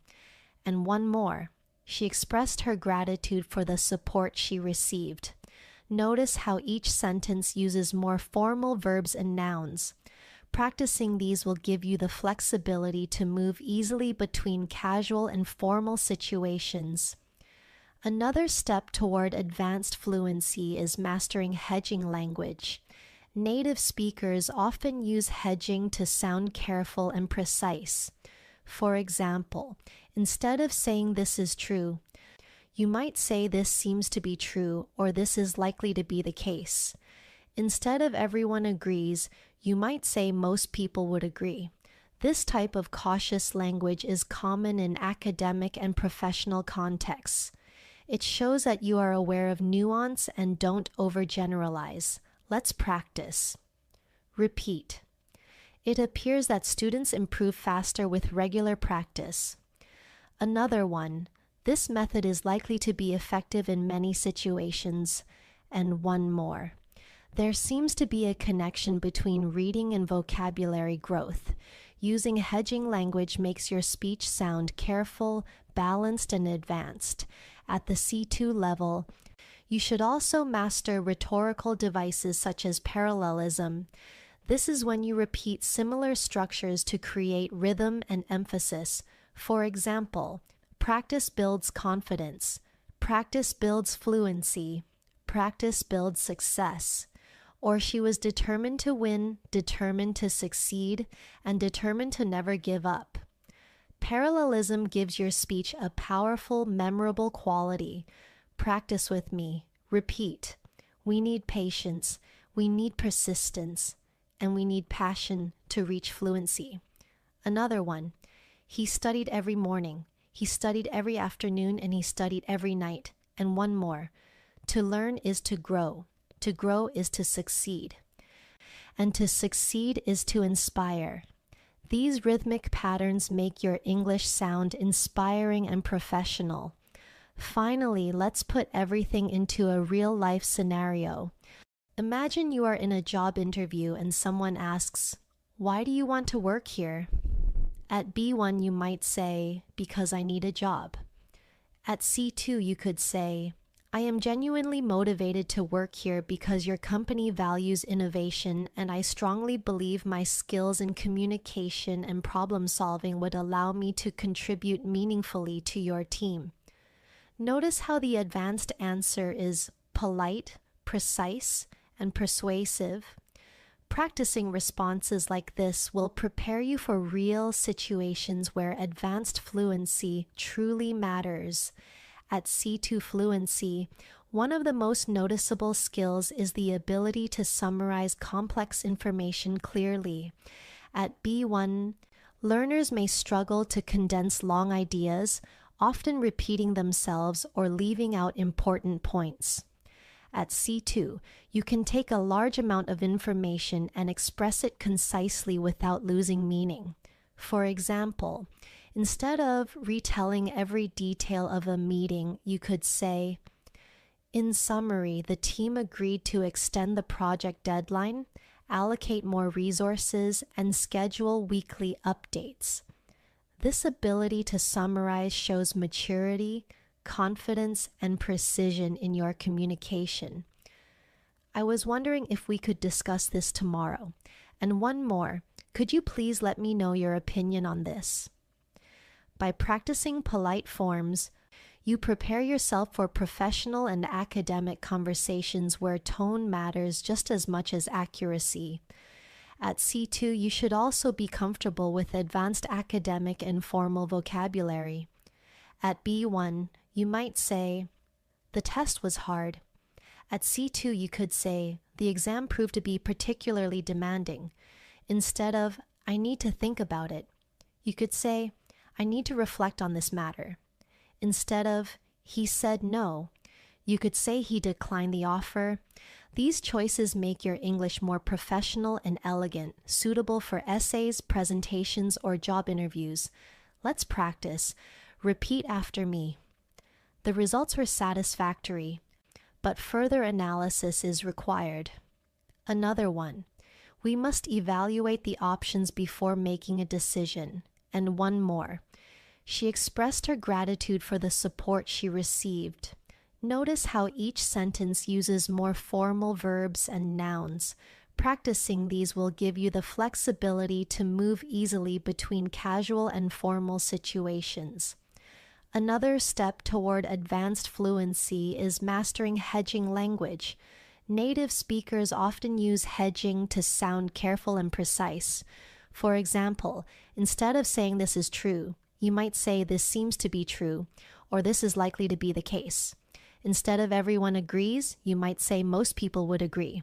And one more. She expressed her gratitude for the support she received. Notice how each sentence uses more formal verbs and nouns. Practicing these will give you the flexibility to move easily between casual and formal situations. Another step toward advanced fluency is mastering hedging language. Native speakers often use hedging to sound careful and precise. For example, instead of saying "this is true," you might say "this seems to be true" or "this is likely to be the case." Instead of "everyone agrees," you might say "most people would agree." This type of cautious language is common in academic and professional contexts. It shows that you are aware of nuance and don't overgeneralize. Let's practice. Repeat. It appears that students improve faster with regular practice. Another one. This method is likely to be effective in many situations. And one more. There seems to be a connection between reading and vocabulary growth. Using hedging language makes your speech sound careful, balanced, and advanced. At the C2 level, you should also master rhetorical devices such as parallelism. This is when you repeat similar structures to create rhythm and emphasis. For example, practice builds confidence, practice builds fluency, practice builds success. Or she was determined to win, determined to succeed, and determined to never give up. Parallelism gives your speech a powerful, memorable quality. Practice with me. Repeat. We need patience. We need persistence. And we need passion to reach fluency. Another one. He studied every morning. He studied every afternoon, and he studied every night. And one more. To learn is to grow. To grow is to succeed. And to succeed is to inspire. These rhythmic patterns make your English sound inspiring and professional. Finally, let's put everything into a real-life scenario. Imagine you are in a job interview and someone asks, "Why do you want to work here?" At B1, you might say, "Because I need a job." At C2, you could say, "I am genuinely motivated to work here because your company values innovation, and I strongly believe my skills in communication and problem solving would allow me to contribute meaningfully to your team." Notice how the advanced answer is polite, precise, and persuasive. Practicing responses like this will prepare you for real situations where advanced fluency truly matters. At C2 fluency, one of the most noticeable skills is the ability to summarize complex information clearly. At B1, learners may struggle to condense long ideas, often repeating themselves or leaving out important points. At C2, you can take a large amount of information and express it concisely without losing meaning. For example, instead of retelling every detail of a meeting, you could say, "In summary, the team agreed to extend the project deadline, allocate more resources, and schedule weekly updates." This ability to summarize shows maturity, confidence, and precision in your communication. I was wondering if we could discuss this tomorrow. And one more, could you please let me know your opinion on this? By practicing polite forms, you prepare yourself for professional and academic conversations where tone matters just as much as accuracy. At C2, you should also be comfortable with advanced academic and formal vocabulary. At B1, you might say, "The test was hard." At C2, you could say, "The exam proved to be particularly demanding." Instead of, "I need to think about it," you could say, "I need to reflect on this matter." Instead of, "He said no," you could say, "He declined the offer." These choices make your English more professional and elegant, suitable for essays, presentations, or job interviews. Let's practice. Repeat after me. The results were satisfactory, but further analysis is required. Another one. We must evaluate the options before making a decision. And one more. She expressed her gratitude for the support she received. Notice how each sentence uses more formal verbs and nouns. Practicing these will give you the flexibility to move easily between casual and formal situations. Another step toward advanced fluency is mastering hedging language. Native speakers often use hedging to sound careful and precise. For example, instead of saying "this is true," you might say "this seems to be true," or "this is likely to be the case." Instead of "everyone agrees," you might say "most people would agree."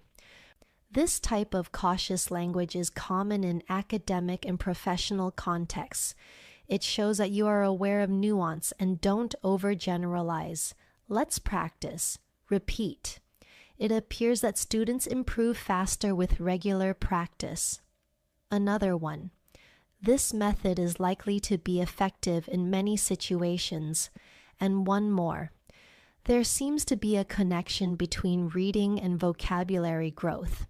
This type of cautious language is common in academic and professional contexts. It shows that you are aware of nuance and don't overgeneralize. Let's practice. Repeat. It appears that students improve faster with regular practice. Another one. This method is likely to be effective in many situations. And one more. There seems to be a connection between reading and vocabulary growth.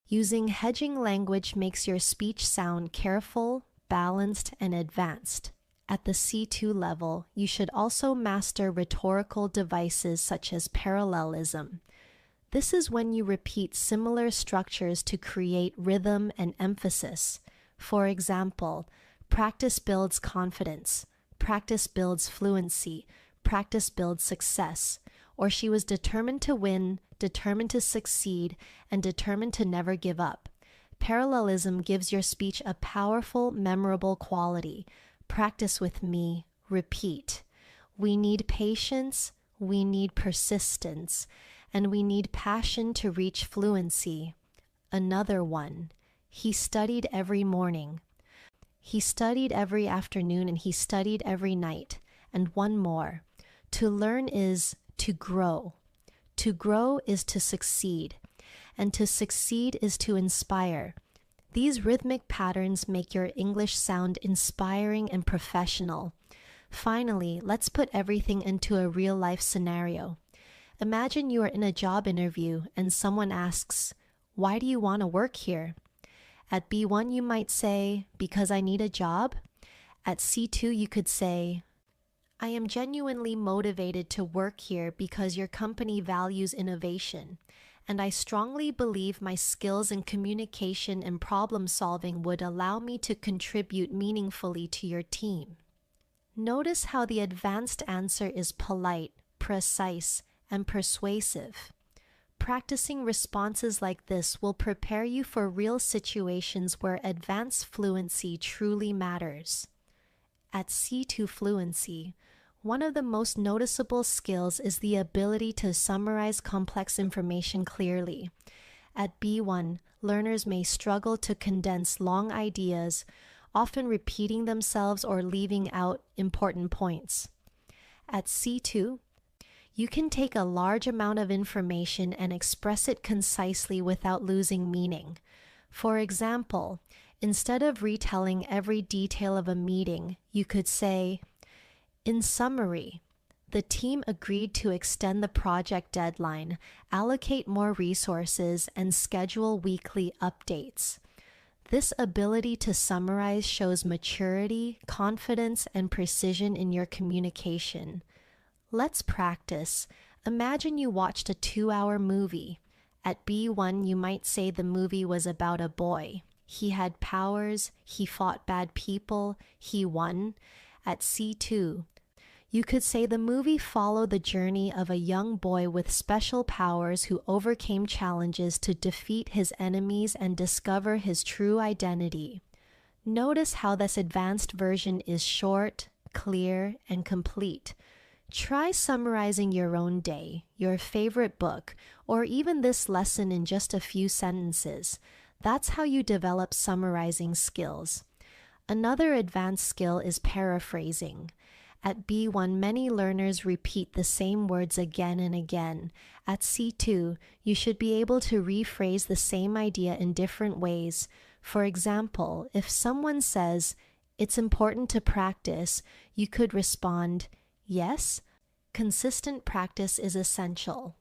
Using hedging language makes your speech sound careful, balanced, and advanced. At the C2 level, you should also master rhetorical devices such as parallelism. This is when you repeat similar structures to create rhythm and emphasis. For example, practice builds confidence, practice builds fluency, practice builds success. Or she was determined to win, determined to succeed, and determined to never give up. Parallelism gives your speech a powerful, memorable quality. Practice with me, repeat. We need patience, we need persistence, and we need passion to reach fluency. Another one. He studied every morning. He studied every afternoon, and he studied every night. And one more. To learn is to grow. To grow is to succeed. And to succeed is to inspire. These rhythmic patterns make your English sound inspiring and professional. Finally, let's put everything into a real-life scenario. Imagine you are in a job interview and someone asks, "Why do you want to work here?" At B1, you might say, "Because I need a job." At C2, you could say, "I am genuinely motivated to work here because your company values innovation, and I strongly believe my skills in communication and problem solving would allow me to contribute meaningfully to your team." Notice how the advanced answer is polite, precise, and persuasive. Practicing responses like this will prepare you for real situations where advanced fluency truly matters. At C2 fluency, one of the most noticeable skills is the ability to summarize complex information clearly. At B1, learners may struggle to condense long ideas, often repeating themselves or leaving out important points. At C2, you can take a large amount of information and express it concisely without losing meaning. For example, instead of retelling every detail of a meeting, you could say, "In summary, the team agreed to extend the project deadline, allocate more resources, and schedule weekly updates." This ability to summarize shows maturity, confidence, and precision in your communication. Let's practice. Imagine you watched a 2-hour movie. At B1, you might say the movie was about a boy. He had powers, he fought bad people, he won. At C2, you could say the movie followed the journey of a young boy with special powers who overcame challenges to defeat his enemies and discover his true identity. Notice how this advanced version is short, clear, and complete. Try summarizing your own day, your favorite book, or even this lesson in just a few sentences. That's how you develop summarizing skills. Another advanced skill is paraphrasing. At B1, many learners repeat the same words again and again. At C2, you should be able to rephrase the same idea in different ways. For example, if someone says, "It's important to practice," you could respond, "Yes, consistent practice is essential."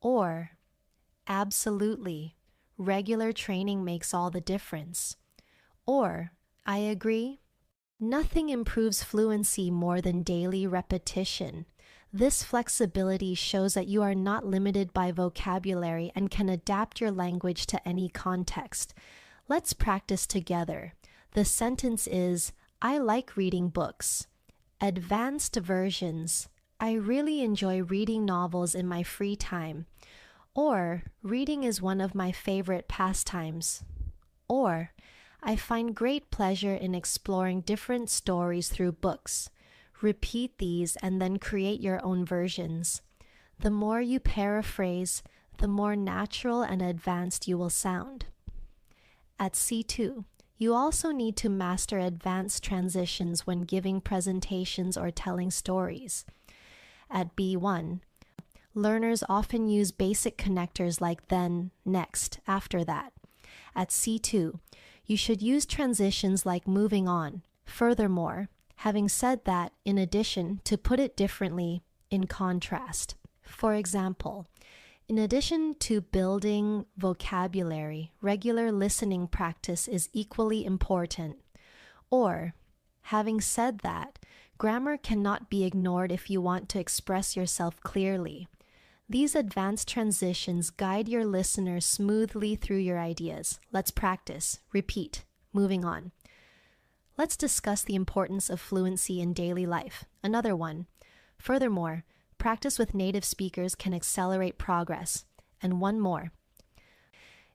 Or, "Absolutely, regular training makes all the difference." Or, "I agree." Nothing improves fluency more than daily repetition. This flexibility shows that you are not limited by vocabulary and can adapt your language to any context. Let's practice together. The sentence is, "I like reading books." Advanced versions, "I really enjoy reading novels in my free time." Or, "Reading is one of my favorite pastimes." Or, "I find great pleasure in exploring different stories through books." Repeat these and then create your own versions. The more you paraphrase, the more natural and advanced you will sound. At C2, you also need to master advanced transitions when giving presentations or telling stories. At B1, learners often use basic connectors like then, next, after that. At C2, you should use transitions like moving on. Furthermore, having said that, in addition, to put it differently, in contrast. For example, in addition to building vocabulary, regular listening practice is equally important. Or, having said that, grammar cannot be ignored if you want to express yourself clearly. These advanced transitions guide your listener smoothly through your ideas. Let's practice. Repeat. Moving on. Let's discuss the importance of fluency in daily life. Another one. Furthermore, practice with native speakers can accelerate progress. And one more.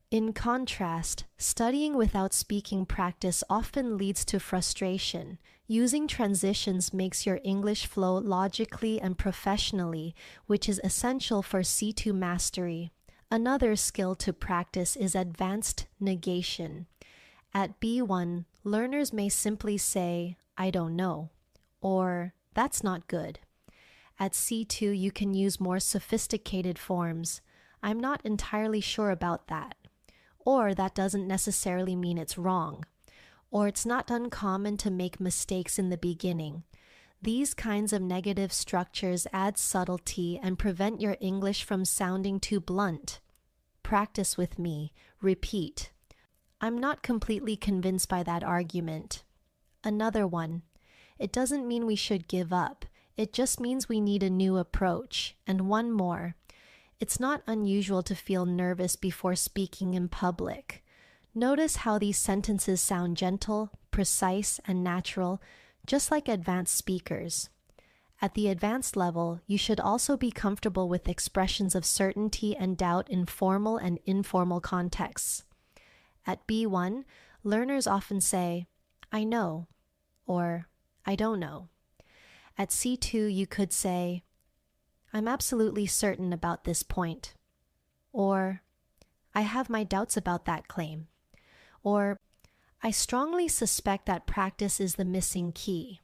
In contrast, studying without speaking practice often leads to frustration. Using transitions makes your English flow logically and professionally, which is essential for C2 mastery. Another skill to practice is advanced negation. At B1, learners may simply say, "I don't know," or "That's not good." At C2, you can use more sophisticated forms. "I'm not entirely sure about that." Or "That doesn't necessarily mean it's wrong." Or "It's not uncommon to make mistakes in the beginning." These kinds of negative structures add subtlety and prevent your English from sounding too blunt. Practice with me. Repeat. "I'm not completely convinced by that argument." Another one. "It doesn't mean we should give up. It just means we need a new approach." And one more. "It's not unusual to feel nervous before speaking in public." Notice how these sentences sound gentle, precise, and natural, just like advanced speakers. At the advanced level, you should also be comfortable with expressions of certainty and doubt in formal and informal contexts. At B1, learners often say, "I know," or "I don't know." At C2, you could say, "I'm absolutely certain about this point," or "I have my doubts about that claim," or "I strongly suspect that practice is the missing key."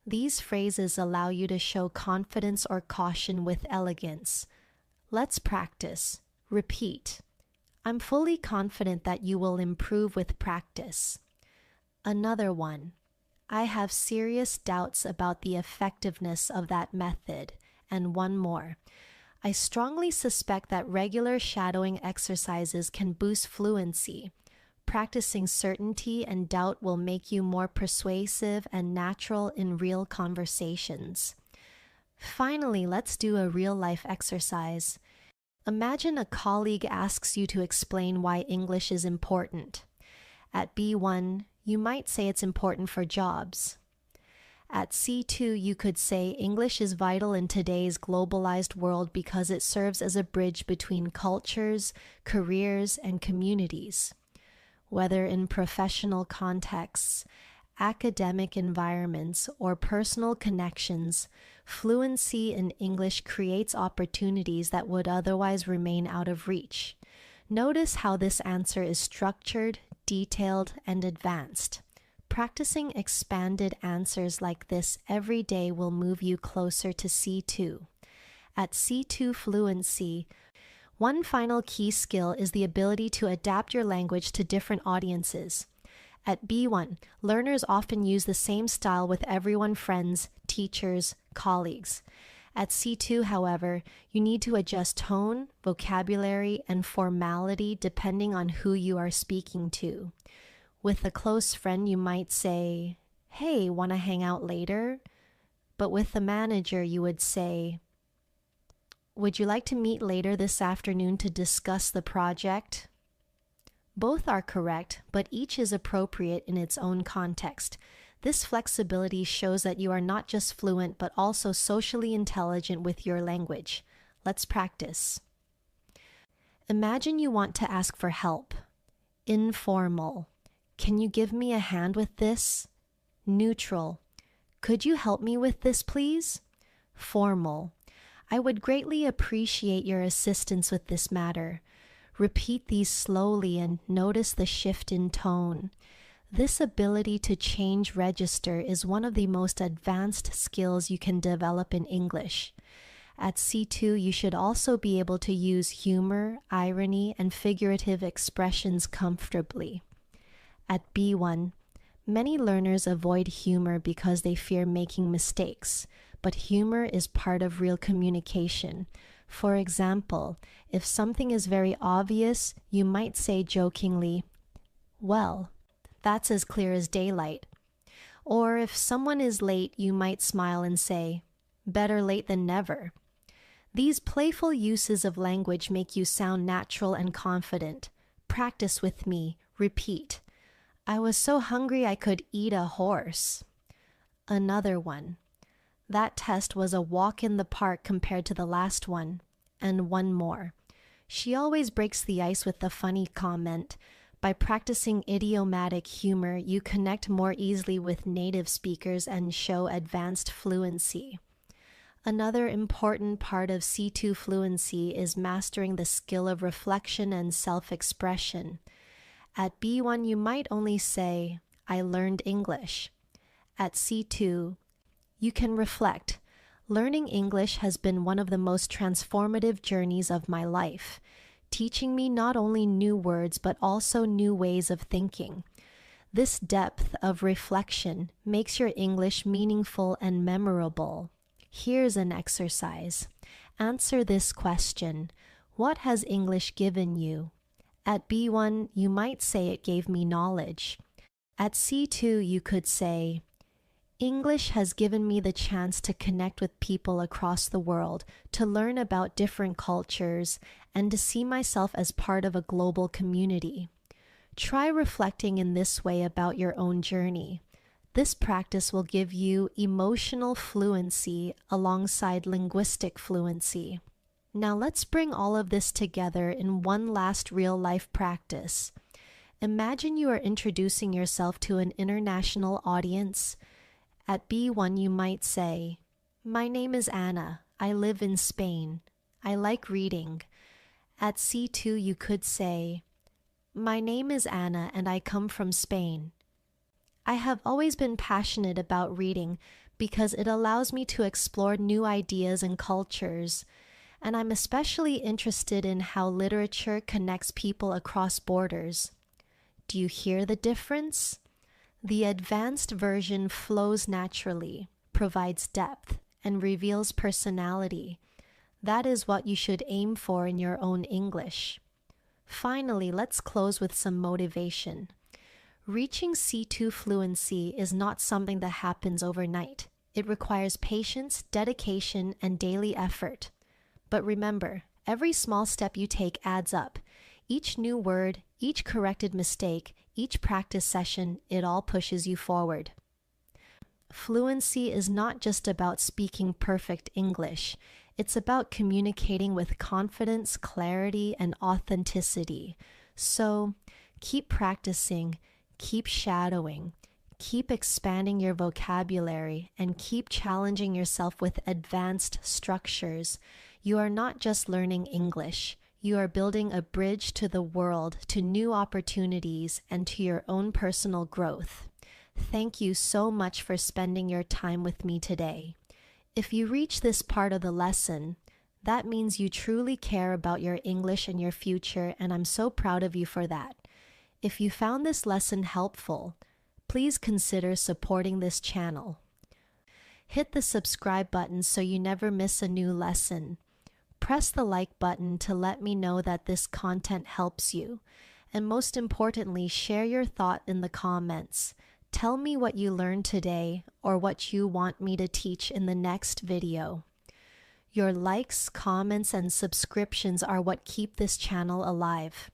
These phrases allow you to show confidence or caution with elegance. Let's practice. Repeat. "I'm fully confident that you will improve with practice." Another one. "I have serious doubts about the effectiveness of that method." And one more. "I strongly suspect that regular shadowing exercises can boost fluency. Practicing certainty and doubt will make you more persuasive and natural in real conversations." Finally, let's do a real-life exercise. Imagine a colleague asks you to explain why English is important. At B1, you might say it's important for jobs. At C2, you could say English is vital in today's globalized world because it serves as a bridge between cultures, careers, and communities. Whether in professional contexts, academic environments, or personal connections, fluency in English creates opportunities that would otherwise remain out of reach. Notice how this answer is structured, detailed, and advanced. Practicing expanded answers like this every day will move you closer to C2. At C2 fluency, one final key skill is the ability to adapt your language to different audiences. At B1, learners often use the same style with everyone: friends, teachers, colleagues. At C2, however, you need to adjust tone, vocabulary, and formality depending on who you are speaking to. With a close friend, you might say, "Hey, wanna hang out later?" But with the manager, you would say, "Would you like to meet later this afternoon to discuss the project?" Both are correct, but each is appropriate in its own context. This flexibility shows that you are not just fluent, but also socially intelligent with your language. Let's practice. Imagine you want to ask for help. Informal. "Can you give me a hand with this?" Neutral. "Could you help me with this, please?" Formal. "I would greatly appreciate your assistance with this matter." Repeat these slowly and notice the shift in tone. This ability to change register is one of the most advanced skills you can develop in English. At C2, you should also be able to use humor, irony, and figurative expressions comfortably. At B1, many learners avoid humor because they fear making mistakes, but humor is part of real communication. For example, if something is very obvious, you might say jokingly, "Well, that's as clear as daylight." Or if someone is late, you might smile and say, "Better late than never." These playful uses of language make you sound natural and confident. Practice with me. Repeat. "I was so hungry I could eat a horse." Another one. "That test was a walk in the park compared to the last one." And one more. She always breaks the ice with a funny comment. By practicing idiomatic humor, you connect more easily with native speakers and show advanced fluency. Another important part of C2 fluency is mastering the skill of reflection and self-expression. At B1, you might only say, "I learned English." At C2, you can reflect. "Learning English has been one of the most transformative journeys of my life, teaching me not only new words but also new ways of thinking." This depth of reflection makes your English meaningful and memorable. Here's an exercise. Answer this question. What has English given you? At B1, you might say it gave me knowledge. At C2, you could say, "English has given me the chance to connect with people across the world, to learn about different cultures, and to see myself as part of a global community." Try reflecting in this way about your own journey. This practice will give you emotional fluency alongside linguistic fluency. Now let's bring all of this together in one last real-life practice. Imagine you are introducing yourself to an international audience. At B1, you might say, "My name is Anna. I live in Spain. I like reading." At C2, you could say, "My name is Anna and I come from Spain. I have always been passionate about reading because it allows me to explore new ideas and cultures, and I'm especially interested in how literature connects people across borders." Do you hear the difference? The advanced version flows naturally, provides depth, and reveals personality. That is what you should aim for in your own English. Finally, let's close with some motivation. Reaching C2 fluency is not something that happens overnight. It requires patience, dedication, and daily effort. But remember, every small step you take adds up. Each new word, each corrected mistake, each practice session, it all pushes you forward. Fluency is not just about speaking perfect English. It's about communicating with confidence, clarity, and authenticity. So, keep practicing, keep shadowing, keep expanding your vocabulary, and keep challenging yourself with advanced structures. You are not just learning English. You are building a bridge to the world, to new opportunities, and to your own personal growth. Thank you so much for spending your time with me today. If you reach this part of the lesson, that means you truly care about your English and your future, and I'm so proud of you for that. If you found this lesson helpful, please consider supporting this channel. Hit the subscribe button so you never miss a new lesson. Press the like button to let me know that this content helps you. And most importantly, share your thought in the comments. Tell me what you learned today or what you want me to teach in the next video. Your likes, comments, and subscriptions are what keep this channel alive.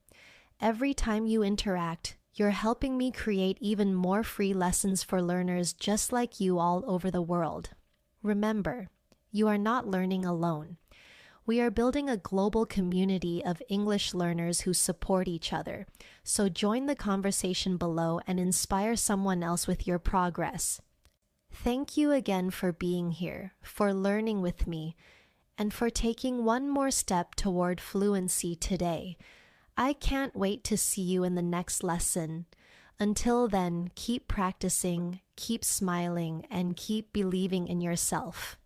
Every time you interact, you're helping me create even more free lessons for learners just like you all over the world. Remember, you are not learning alone. We are building a global community of English learners who support each other. So join the conversation below and inspire someone else with your progress. Thank you again for being here, for learning with me, and for taking one more step toward fluency today. I can't wait to see you in the next lesson. Until then, keep practicing, keep smiling, and keep believing in yourself.